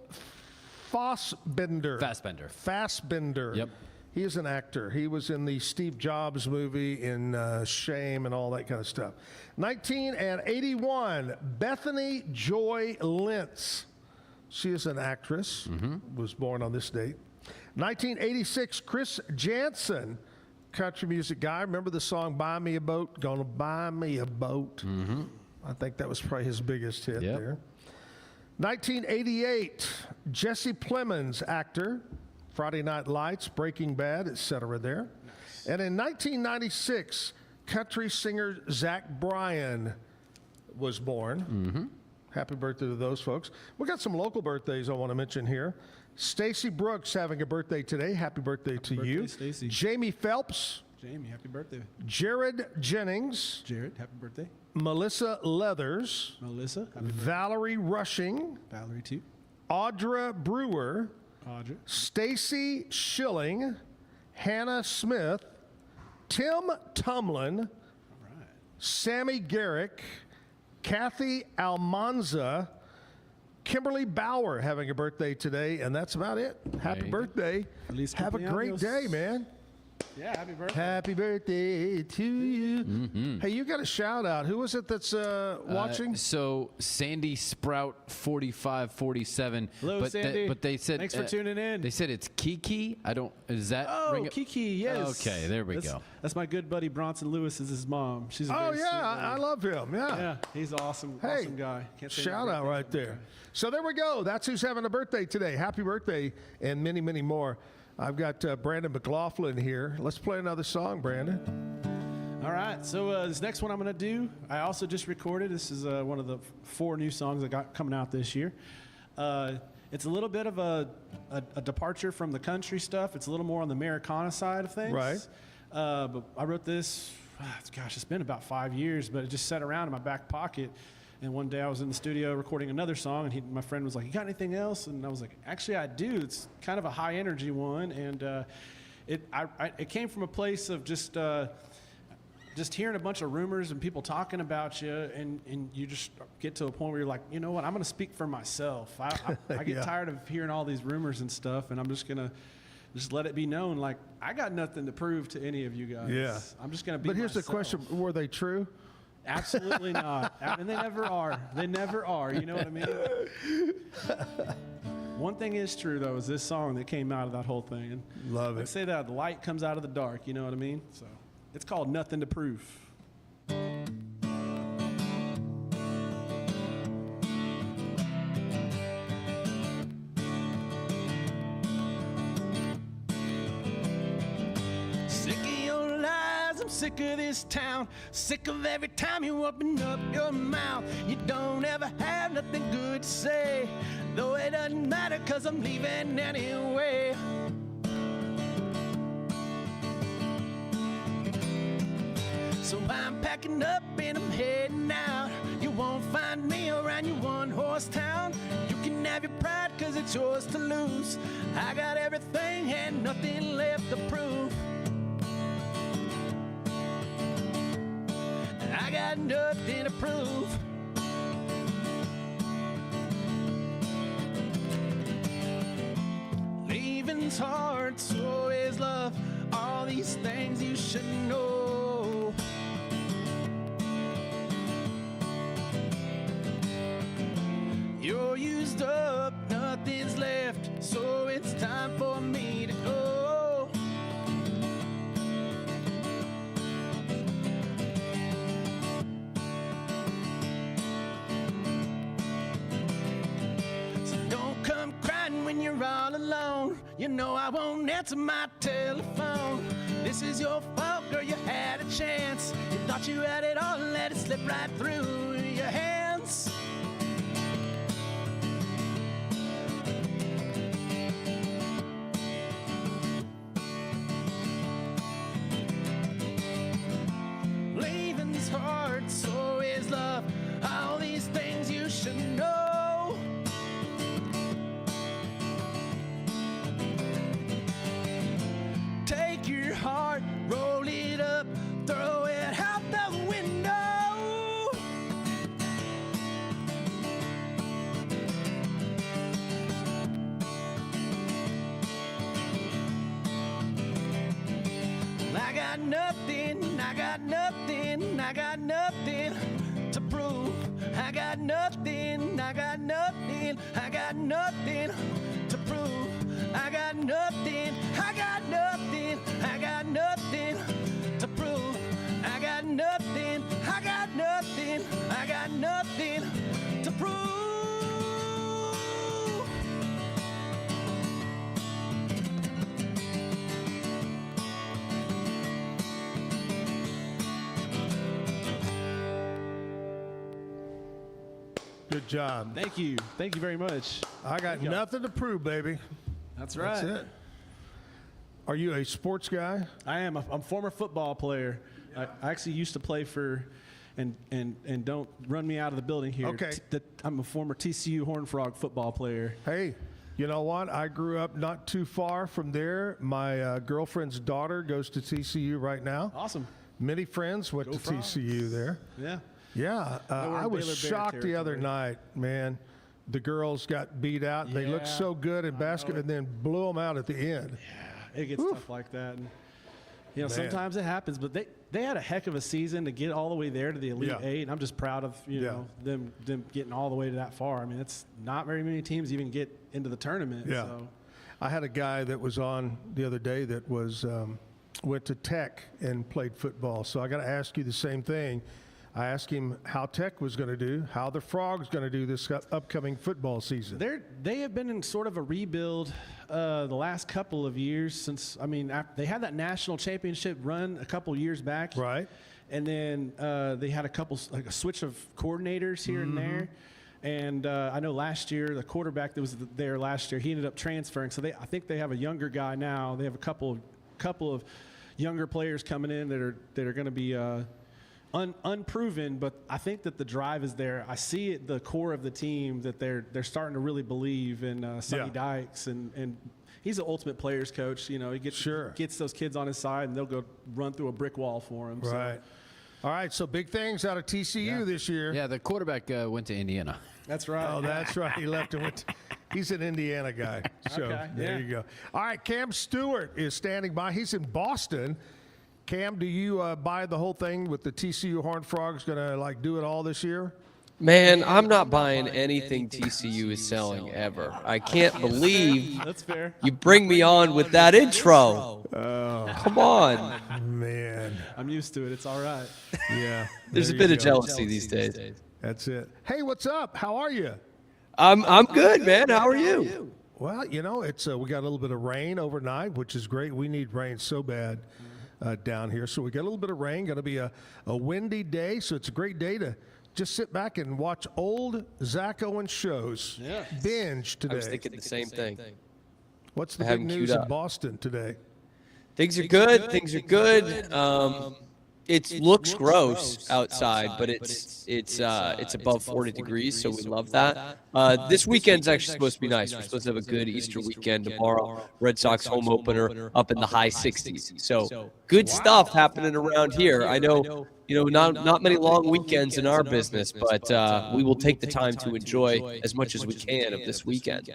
Fassbender. Fassbender. Yep. He is an actor. He was in the Steve Jobs movie, in Shame and all that kind of stuff. 1981, Bethany Joy Lentz. She is an actress, was born on this date. 1986, Chris Janson, country music guy. Remember the song Buy Me a Boat? Gonna buy me a boat. I think that was probably his biggest hit there. 1988, Jesse Plemons, actor. Friday Night Lights, Breaking Bad, etc. there. Nice. And in 1996, country singer Zach Bryan was born. Happy birthday to those folks. We got some local birthdays I want to mention here. Stacy Brooks having a birthday today. Happy birthday to you. Stacey. Jamie Phelps. Jamie, happy birthday. Jared Jennings. Jared, happy birthday. Melissa Leathers. Melissa, happy birthday. Valerie Rushing. Valerie, too. Audra Brewer. Stacy Schilling, Hannah Smith, Tim Tumlin, Sammy Garrick, Kathy Almanza, Kimberly Bauer having a birthday today, and that's about it. Happy birthday. Feliz Have a great cumpleaños. day, man. Yeah, happy birthday. Happy birthday to you. Hey, you got a shout out. Who is it that's watching? So Sandy Sprout 4547. Hello, Sandy. But they said Thanks for tuning in. They said it's Kiki. I don't. Is that? Oh, Kiki, yes. Okay, there we go. That's my good buddy Bronson Lewis. Is his mom. She's a very sweet I lady. love him. Yeah, he's awesome. Hey, awesome guy. Can't say shout enough out great right things about there. So there we go. That's who's having a birthday today. Happy birthday, and many, many more. I've got Brandon McLaughlin here. Let's play another song, Brandon. All right, so this next one I'm going to do, I also just recorded. This is one of the 4 new songs I got coming out this year. It's a little bit of a departure from the country stuff. It's a little more on the Americana side of things. Right. But I wrote this, gosh, it's been about 5 years, but it just sat around in my back pocket. And one day I was in the studio recording another song, and my friend was like, "You got anything else?" And I was like, "Actually, I do. It's kind of a high energy one." And it came from a place of just hearing a bunch of rumors and people talking about you, and you just get to a point where you're like, you know what, I'm going to speak for myself. I get tired of hearing all these rumors and stuff, and I'm just going to just let it be known, like, I got nothing to prove to any of you guys. Yeah. I'm just going to be But here's myself. the question, were they true? Absolutely not. And they never are. They never are. You know what I mean? One thing is true, though, is this song that came out of that whole thing. And Love it. I say that the light comes out of the dark. You know what I mean? So it's called Nothing to Prove. Sick of this town, sick of every time you open up your mouth. You don't ever have nothing good to say, though it doesn't matter, 'cause I'm leaving anyway. So I'm packing up and I'm heading out. You won't find me around your one-horse town. You can have your pride, 'cause it's yours to lose. I got everything and nothing left to prove. I got nothing to prove. Leaving's hard, so is love. All these things you should know. You're used up, nothing's left, so it's time for me to go. When you're all alone, you know I won't answer my telephone. This is your fault, girl, you had a chance. You thought you had it all and let it slip right through your hands. Leaving's hard, so is love. All these things you should know. Your heart, roll it up, throw it out the window. I got nothing, I got nothing, I got nothing to prove. I got nothing, I got nothing, I got nothing to prove. I got nothing, I got nothing, I got nothing to prove. I got nothing, I got nothing, I got nothing to prove. Good job. Thank you. Thank you very much. I got nothing to prove, baby. That's right. That's it. Are you a sports guy? I am. I'm a former football player. I actually used to play for, and don't run me out of the building here. Okay. I'm a former TCU Horned Frog football player. Hey, you know what? I grew up not too far from there. My girlfriend's daughter goes to TCU right now. Awesome. Many friends went to Frogs. TCU there. Yeah. Yeah. We're in I was Baylor Bear shocked the other territory. night, man. the girls got beat out. They looked so good in basketball and then blew them out at the end. Yeah, it gets tough like that. And, sometimes it happens, but they had a heck of a season to get all the way there to the Elite Eight, and I'm just proud of them getting all the way to that far. I mean, it's not very many teams even get into the tournament. Yeah. So. I had a guy that was on the other day that was went to Tech and played football. So I got to ask you the same thing. I asked him how Tech was going to do, how the Frogs going to do this upcoming football season. They have been in sort of a rebuild the last couple of years since. I mean, they had that national championship run a couple years back, right? And then they had a switch of coordinators here and there. And I know last year the quarterback that was there last year, he ended up transferring. So I think they have a younger guy now. They have a couple of younger players coming in that are going to be. Unproven, but I think that the drive is there. I see it, the core of the team, that they're starting to really believe in Sonny Dykes, and he's an ultimate players coach. He gets those kids on his side, and they'll go run through a brick wall for him. Right. So. All right, so big things out of TCU this year. Yeah, the quarterback went to Indiana. That's right. Oh, that's right. He left and went. He's an Indiana guy. So there you go. All right, Cam Stewart is standing by. He's in Boston. Cam, do you buy the whole thing with the TCU Horned Frogs going to do it all this year? Man, I'm not buying anything TCU is selling ever. I can't believe that's fair. You bring me on with that intro. Come on. Man. I'm used to it. It's all right. Yeah. There's a bit of jealousy these days. That's it. Hey, what's up? How are you? I'm good, man. How are you? Well, it's we got a little bit of rain overnight, which is great. We need rain so bad. Down here. So we got a little bit of rain, going to be a windy day, so it's a great day to just sit back and watch old Zack Owen shows. Yeah. Binge today. I was thinking the same thing. What's the big news in Boston today? Things are good. Things are good. It looks gross outside, but it's above 40 degrees, so we love that. This weekend's actually supposed to be nice. We're supposed to have a good Easter weekend tomorrow. Red Sox home opener up in the high 60s. So good stuff happening around here. I know, not many long weekends in our business, but we will take the time to enjoy as much as we can of this weekend.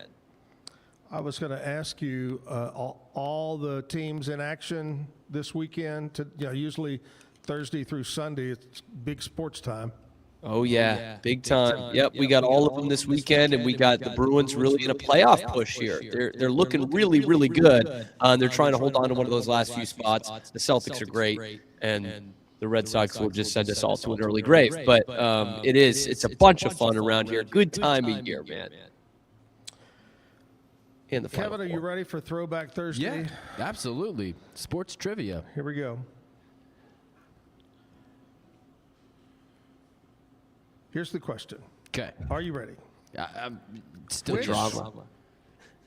I was going to ask you all the teams in action this weekend. Usually Thursday through Sunday, it's big sports time. Oh, yeah. Big time. Yep, we got all of them this weekend, and we got the Bruins really in a playoff push here. They're looking really, really good. They're trying to hold on to one of those last few spots. The Celtics are great, and the Red Sox will just send us all to an early grave. But it's a bunch of fun around here. Good time of year, man. Kevin, are you ready for Throwback Thursday? Yeah, absolutely. Sports trivia. Here we go. Here's the question. Okay. Are you ready? I'm still drama.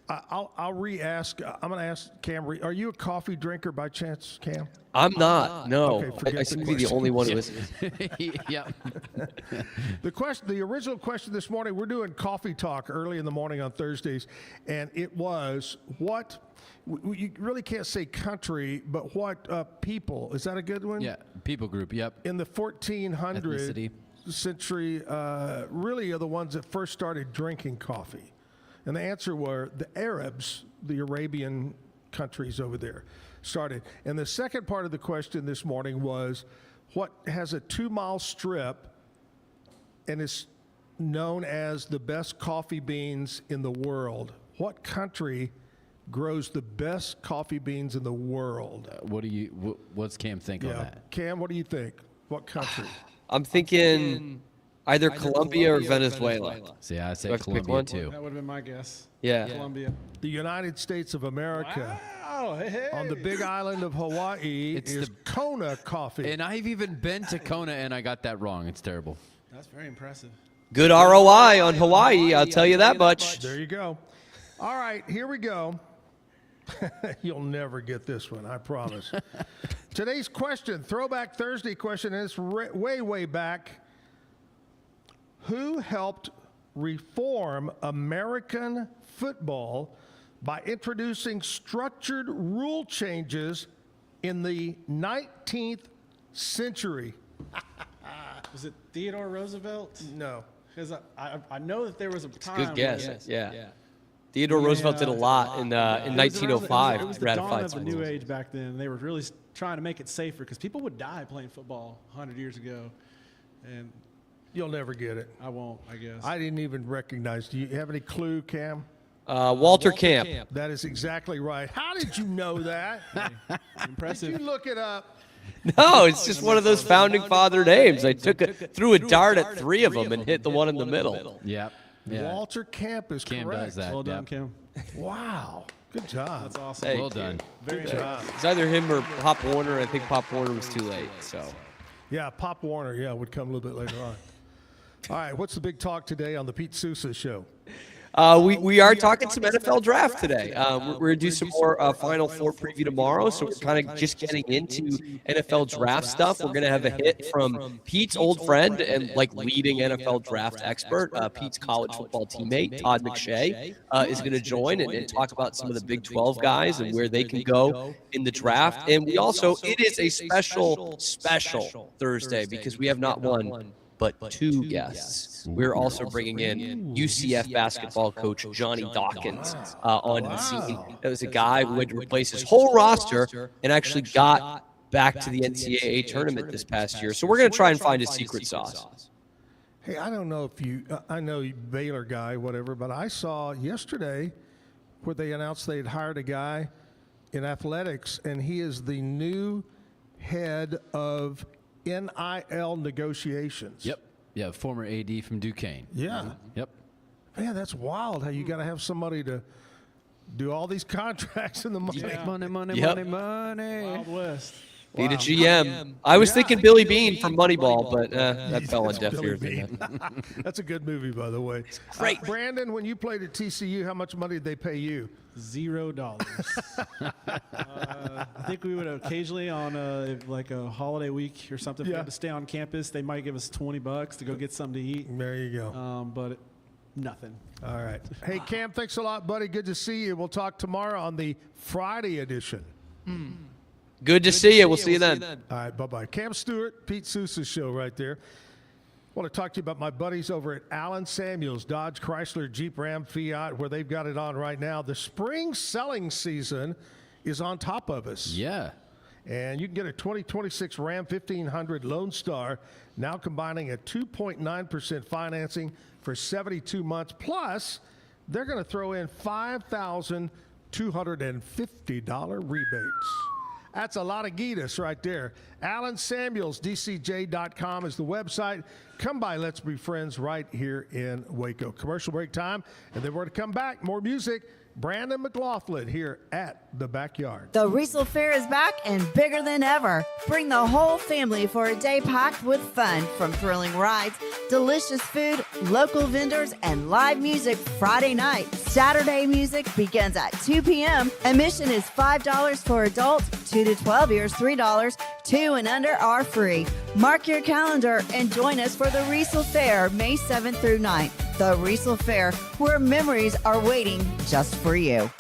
I'll re-ask. I'm going to ask Cam. Are you a coffee drinker by chance, Cam? I'm not. No. Okay, I seem to be the only one who is. Yeah. The original question this morning, we're doing coffee talk early in the morning on Thursdays, and it was what. You really can't say country, but what people? Is that a good one? Yeah, people group. Yep. In the 1400s. Century really are the ones that first started drinking coffee, and the answer were the Arabs, the Arabian countries over there started. And the second part of the question this morning was what has a 2-mile strip and is known as the best coffee beans in the world? What country grows the best coffee beans in the world? What's Cam think on that? Cam, what do you think? What country? I'm thinking either Colombia or Venezuela. See, I say Colombia too. That would have been my guess. Yeah. Colombia. The United States of America. Wow. Hey. On the big island of Hawaii is Kona coffee. And I've even been to Kona and I got that wrong. It's terrible. That's very impressive. Good ROI on Hawaii, I'll tell you that much. There you go. All right, here we go. You'll never get this one, I promise. Today's question, Throwback Thursday question, is way, way back. Who helped reform American football by introducing structured rule changes in the 19th century? Was it Theodore Roosevelt? No. Because I know that there was a time. Good guess. Yeah. Theodore Roosevelt did a lot in 1905. It was the dawn of the new age back then. They were really trying to make it safer because people would die playing football 100 years ago. And you'll never get it. I won't, I guess. I didn't even recognize. Do you have any clue, Cam? Walter Camp. That is exactly right. How did you know that? Impressive. Did you look it up? No, it's just one of those founding father names. I threw a dart at 3 of them and hit the one in the middle. Yep. Yeah. Walter Camp is Cam correct. does that. Well done, Cam. Wow. Good job. That's awesome. Hey, well done. Very Good job. It's either him or Pop Warner. I think Pop Warner was too late. So. Yeah, Pop Warner, would come a little bit later on. All right, what's the big talk today on the Pete Sousa Show? We are talking some NFL draft today. We're going to do some more Final Four preview tomorrow, so we're kind of just getting into NFL draft stuff. We're going to have a hit from Pete's old friend and leading NFL draft expert, Pete's college football teammate, Todd McShay, is going to join and talk about some of the Big 12 guys and where they can go in the draft. And we also, it is a special Thursday because we have not one, but 2 guests. We're also bringing in UCF basketball coach Johnny Dawkins onto the scene. That was a guy who had to replace his whole roster and actually got back to the NCAA tournament this past year. So we're going to try and find his secret sauce. Hey, I don't know if I know you Baylor guy, whatever, but I saw yesterday where they announced they'd hired a guy in athletics, and he is the new head of NIL negotiations. Yep. Yeah, former AD from Duquesne. Yeah. Yep. Man, that's wild how you got to have somebody to do all these contracts and the money. Yeah. Money. Wild West. Need a GM. I was thinking Billy Bean from Moneyball, but that fell on deaf ears. That's a good movie, by the way. Great. Brandon, when you played at TCU, how much money did they pay you? $0. I think we would occasionally on a holiday week or something, if we had to stay on campus, they might give us $20 to go get something to eat. There you go. But nothing. All right. Hey, Cam, thanks a lot, buddy. Good to see you. We'll talk tomorrow on the Friday edition. Good to see you. We'll see you then. All right, bye-bye. Cam Stewart, Pete Sousa Show right there. I want to talk to you about my buddies over at Allen Samuels, Dodge, Chrysler, Jeep, Ram, Fiat, where they've got it on right now. The spring selling season is on top of us. Yeah. And you can get a 2026 Ram 1500 Lone Star, now combining a 2.9% financing for 72 months. Plus, they're going to throw in $5,250 rebates. That's a lot of Gitas right there. Allen Samuels, DCJ.com is the website. Come by, let's be friends right here in Waco. Commercial break time, and then we're to come back. More music. Brandon McLaughlin here at the Backyard. The Riesel Fair is back and bigger than ever. Bring the whole family for a day packed with fun, from thrilling rides, delicious food, local vendors, and live music Friday night. Saturday music begins at 2 p.m. Admission is $5 for adults, 2 to 12 years, $3. 2 and under are free. Mark your calendar and join us for the Riesel Fair, May 7th through 9th. The Riesel Fair, where memories are waiting just for you.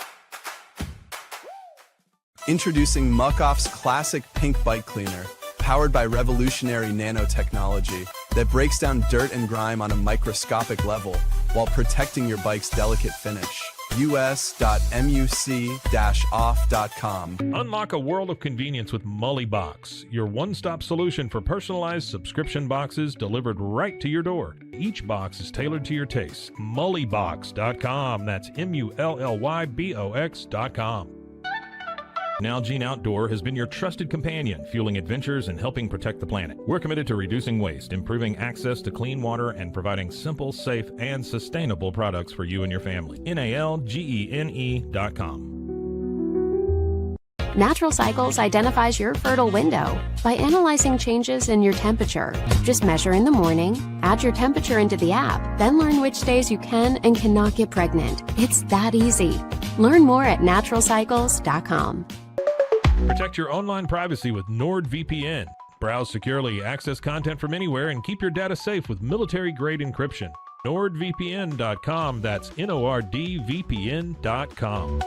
Introducing Muck-Off's classic pink bike cleaner, powered by revolutionary nanotechnology that breaks down dirt and grime on a microscopic level while protecting your bike's delicate finish. us.muc-off.com. Unlock a world of convenience with Mully Box, your one-stop solution for personalized subscription boxes delivered right to your door. Each box is tailored to your taste. Mullybox.com. That's MULLYBOX.com. Nalgene Outdoor has been your trusted companion, fueling adventures and helping protect the planet. We're committed to reducing waste, improving access to clean water, and providing simple, safe, and sustainable products for you and your family. NALGENE.com. Natural Cycles identifies your fertile window by analyzing changes in your temperature. Just measure in the morning, add your temperature into the app, then learn which days you can and cannot get pregnant. It's that easy. Learn more at naturalcycles.com. Protect your online privacy with NordVPN. Browse securely, access content from anywhere, and keep your data safe with military-grade encryption. NordVPN.com. That's NORDVPN.com.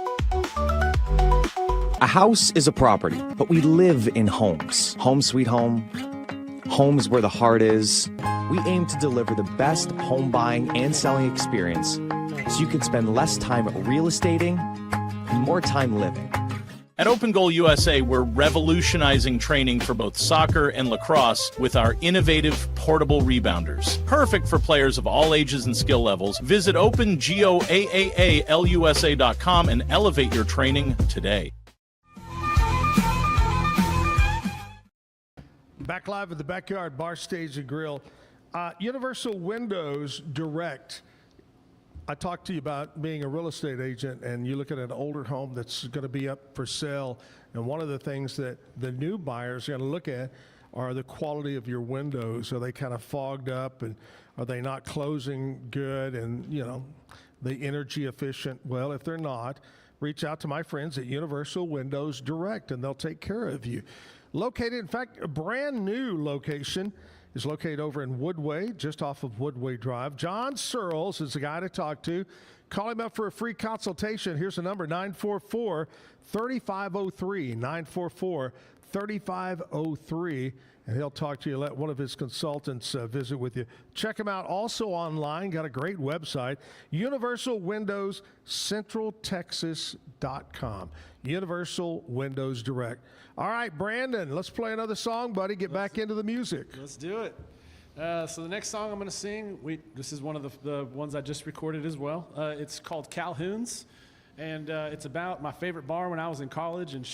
A house is a property, but we live in homes. Home sweet home. Homes where the heart is. we aim to deliver the best home buying and selling experience so you can spend less time real estating and more time living. At Open Goal USA, we're revolutionizing training for both soccer and lacrosse with our innovative portable rebounders. Perfect for players of all ages and skill levels. Visit OpenGoAAALUSA.com and elevate your training today. Back live at the Backyard Bar, Stage and Grill. Universal Windows Direct. I talked to you about being a real estate agent, and you look at an older home that's going to be up for sale, and one of the things that the new buyers are going to look at are the quality of your windows. Are they kind of fogged up, and are they not closing good, and the energy efficient? Well, if they're not, reach out to my friends at Universal Windows Direct, and they'll take care of you. Located, in fact, a brand new location is located over in Woodway, just off of Woodway Drive. John Searles is the guy to talk to. Call him up for a free consultation. Here's the number, 944-3503, 944-3503, and he'll talk to you. Let one of his consultants visit with you. Check him out also online. Got a great website, universalwindowscentraltexas.com. Universal Windows Direct. All right, Brandon, let's play another song, buddy. Get back into the music. Let's do it. So the next song I'm going to sing, this is one of the ones I just recorded as well. It's called Calhoun's, and it's about my favorite bar when I was in college in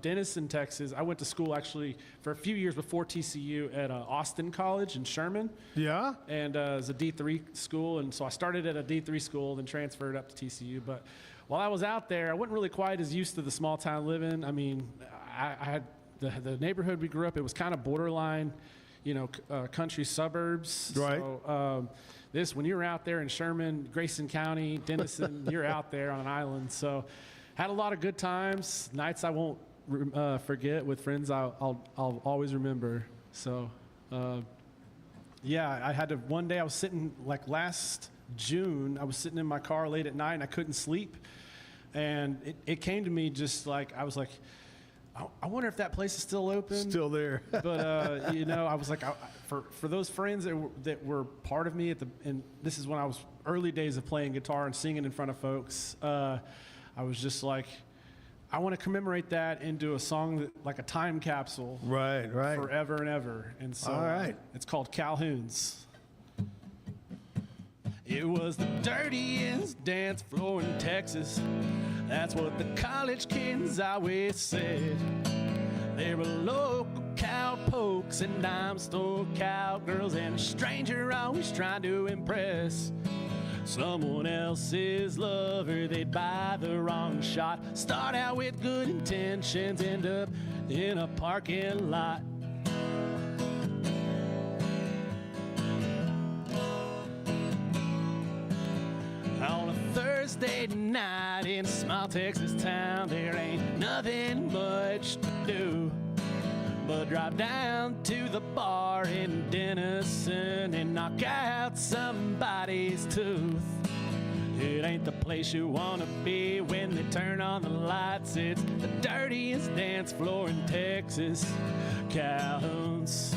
Denison, Texas. I went to school actually for a few years before TCU at Austin College in Sherman. Yeah? And it was a D3 school, and so I started at a D3 school, then transferred up to TCU. But while I was out there, I wasn't really quite as used to the small town living. I mean, I had the neighborhood we grew up, it was kind of borderline, country suburbs. Right. So when you're out there in Sherman, Grayson County, Denison, you're out there on an island. So had a lot of good times, nights I won't forget with friends I'll always remember. So I had to, one day I was sitting, like last June, I was sitting in my car late at night and I couldn't sleep. And it came to me just like, I was like, I wonder if that place is still open. Still there. But, I was like, for those friends that were part of me and this is when I was early days of playing guitar and singing in front of folks, I was just like, I want to commemorate that into a song like a time capsule. Right. Forever and ever. And so all right. It's called Calhoun's. It was the dirtiest dance floor in Texas. That's what the college kids always said. There were local cowpokes and dime store cowgirls, and a stranger always trying to impress someone else's lover. They'd buy the wrong shot, start out with good intentions, end up in a parking lot. On a Thursday night in a small Texas town, there ain't nothing much to do but drive down to the bar in Denison and knock out somebody's tooth. It ain't the place you want to be when they turn on the lights. It's the dirtiest dance floor in Texas. Calhoun's.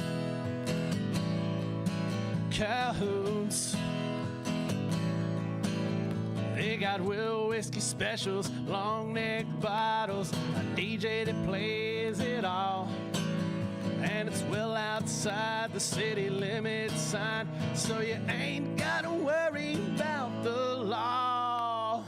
They got Will whiskey specials, long neck bottles, a DJ that plays it all. And it's well outside the city limit sign, so you ain't gotta worry about the law.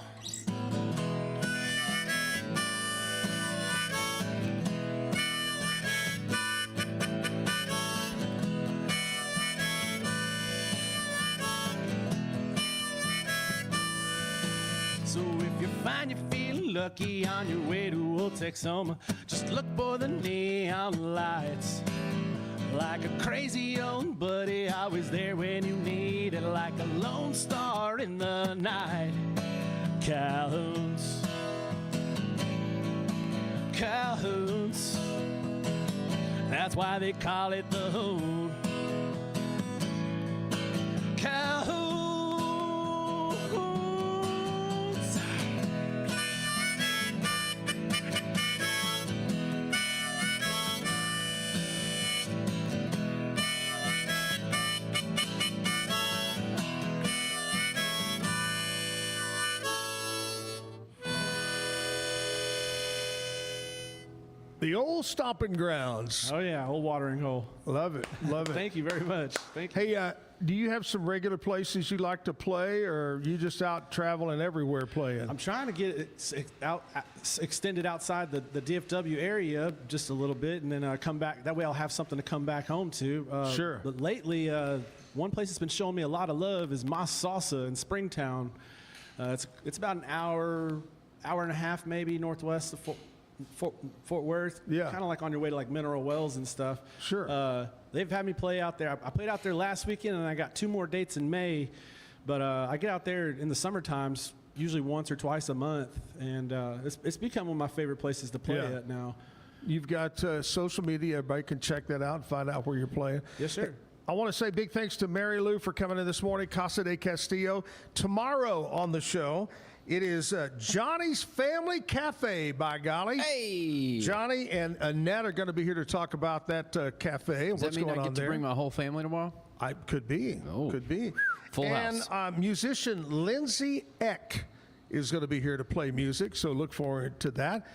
So if you find you feeling lucky on your way to Old Texoma, just look for the neon lights. Like a crazy old buddy, always there when you need it, like a lone star in the night. Calhoun's. That's why they call it the Hoon. Calhoun's. The old stomping grounds. Oh, yeah, old watering hole. Love it. Love it. Thank you very much. Thank you. Hey, do you have some regular places you like to play, or are you just out traveling everywhere playing? I'm trying to get it extended outside the DFW area just a little bit, and then come back. That way I'll have something to come back home to. Sure. But lately, one place that's been showing me a lot of love is Mas Salsa in Springtown. It's about an hour and a half maybe northwest of Fort Worth. Yeah. Kind of like on your way to like Mineral Wells and stuff. Sure. They've had me play out there. I played out there last weekend, and I got 2 more dates in May. But I get out there in the summer times, usually once or twice a month, and it's become one of my favorite places to play at now. You've got social media. Everybody can check that out and find out where you're playing. Yes, sir. I want to say big thanks to Mary Lou for coming in this morning, Casa de Castillo. Tomorrow on the show, it is Johnny's Family Cafe, by golly. Hey! Johnny and Annette are going to be here to talk about that cafe and Does what's that mean going I on get there. to bring my whole family tomorrow? Could be. Oh. Could be. Full house. And musician Lindsay Eck is going to be here to play music, so look forward to that.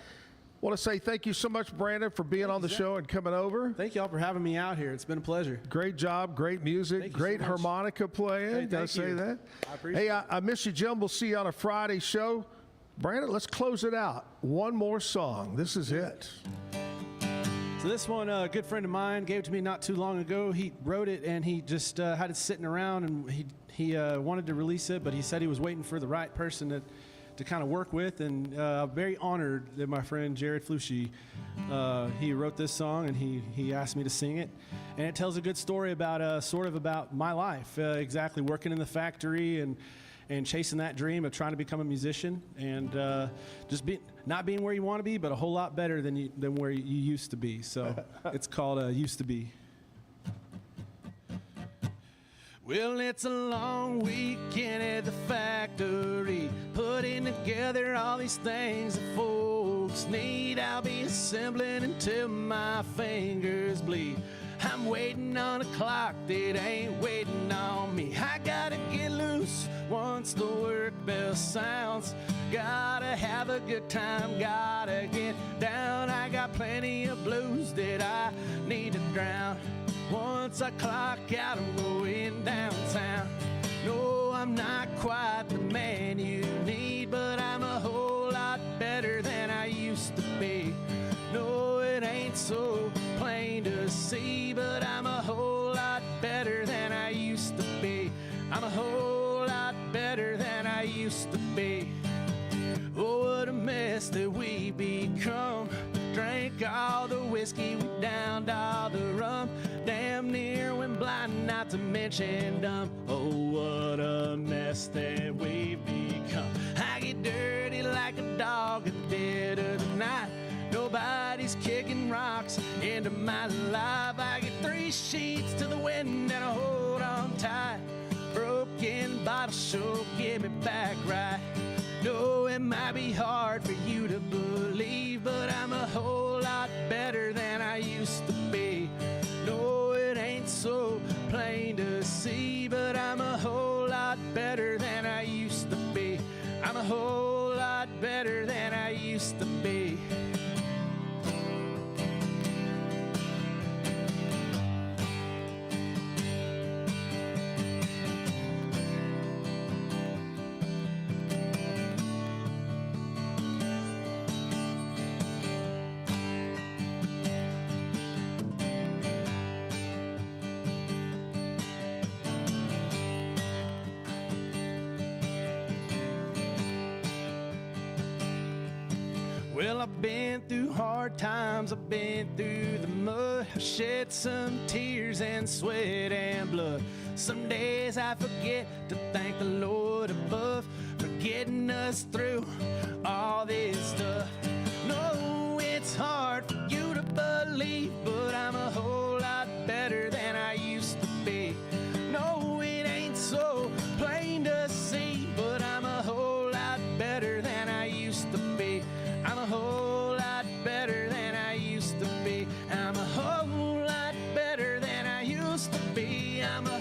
I want to say thank you so much, Brandon, for being on the show and coming over. Thank y'all for having me out here. It's been a pleasure. Great job, great music, great harmonica playing. Hey, Gotta thank say you. that. I appreciate it. I miss you, Jim. We'll see you on a Friday show. Brandon, let's close it out. One more song. This is it. So this one, a good friend of mine gave it to me not too long ago. He wrote it, and he just had it sitting around, and he wanted to release it, but he said he was waiting for the right person to kind of work with, and I'm very honored that my friend Jared Flushy, he wrote this song, and he asked me to sing it, and it tells a good story about sort of about my life, exactly working in the factory and chasing that dream of trying to become a musician, and just not being where you want to be, but a whole lot better than where you used to be. So it's called Used to Be. Well, it's a long weekend at the factory, putting together all these things that folks need. I'll be assembling until my fingers bleed. I'm waiting on a clock that ain't waiting on me. I gotta get loose once the work bell sounds. Gotta have a good time, gotta get down. I got plenty of blues that I need to drown. Once I clock out, I'm going downtown. No, I'm not quite the man you need, but I'm a whole lot better than I used to be. No, it ain't so plain to see, but I'm a whole lot better than I used to be. I'm a whole lot better than I used to be. Oh, what a mess that we become. Drank all the whiskey, we downed all the rum. Damn near went blind, not to mention dumb. Oh, what a mess that we've become. I get dirty like a dog at the dead of the night. Nobody's kicking rocks into my life. I get 3 sheets to the wind and I hold on tight. Broken bottle sure get me back right. No, it might be hard for you to believe, but I'm a whole lot better than I used to be. No, it ain't so plain to see, but I'm a whole lot better than I used to be. I'm a whole lot better than I used to be. Well, I've been through hard times, I've been through the mud, I've shed some tears and sweat and blood. Some days I forget to thank the Lord above for getting us through all this stuff. No, it's hard for you to believe, but I'm a whole lot better than I used to be. No, it ain't so plain to see, but I'm a whole lot better than I used to be. I'm a whole lot better than I used to be. I'm a whole lot better than I used to be. I'm a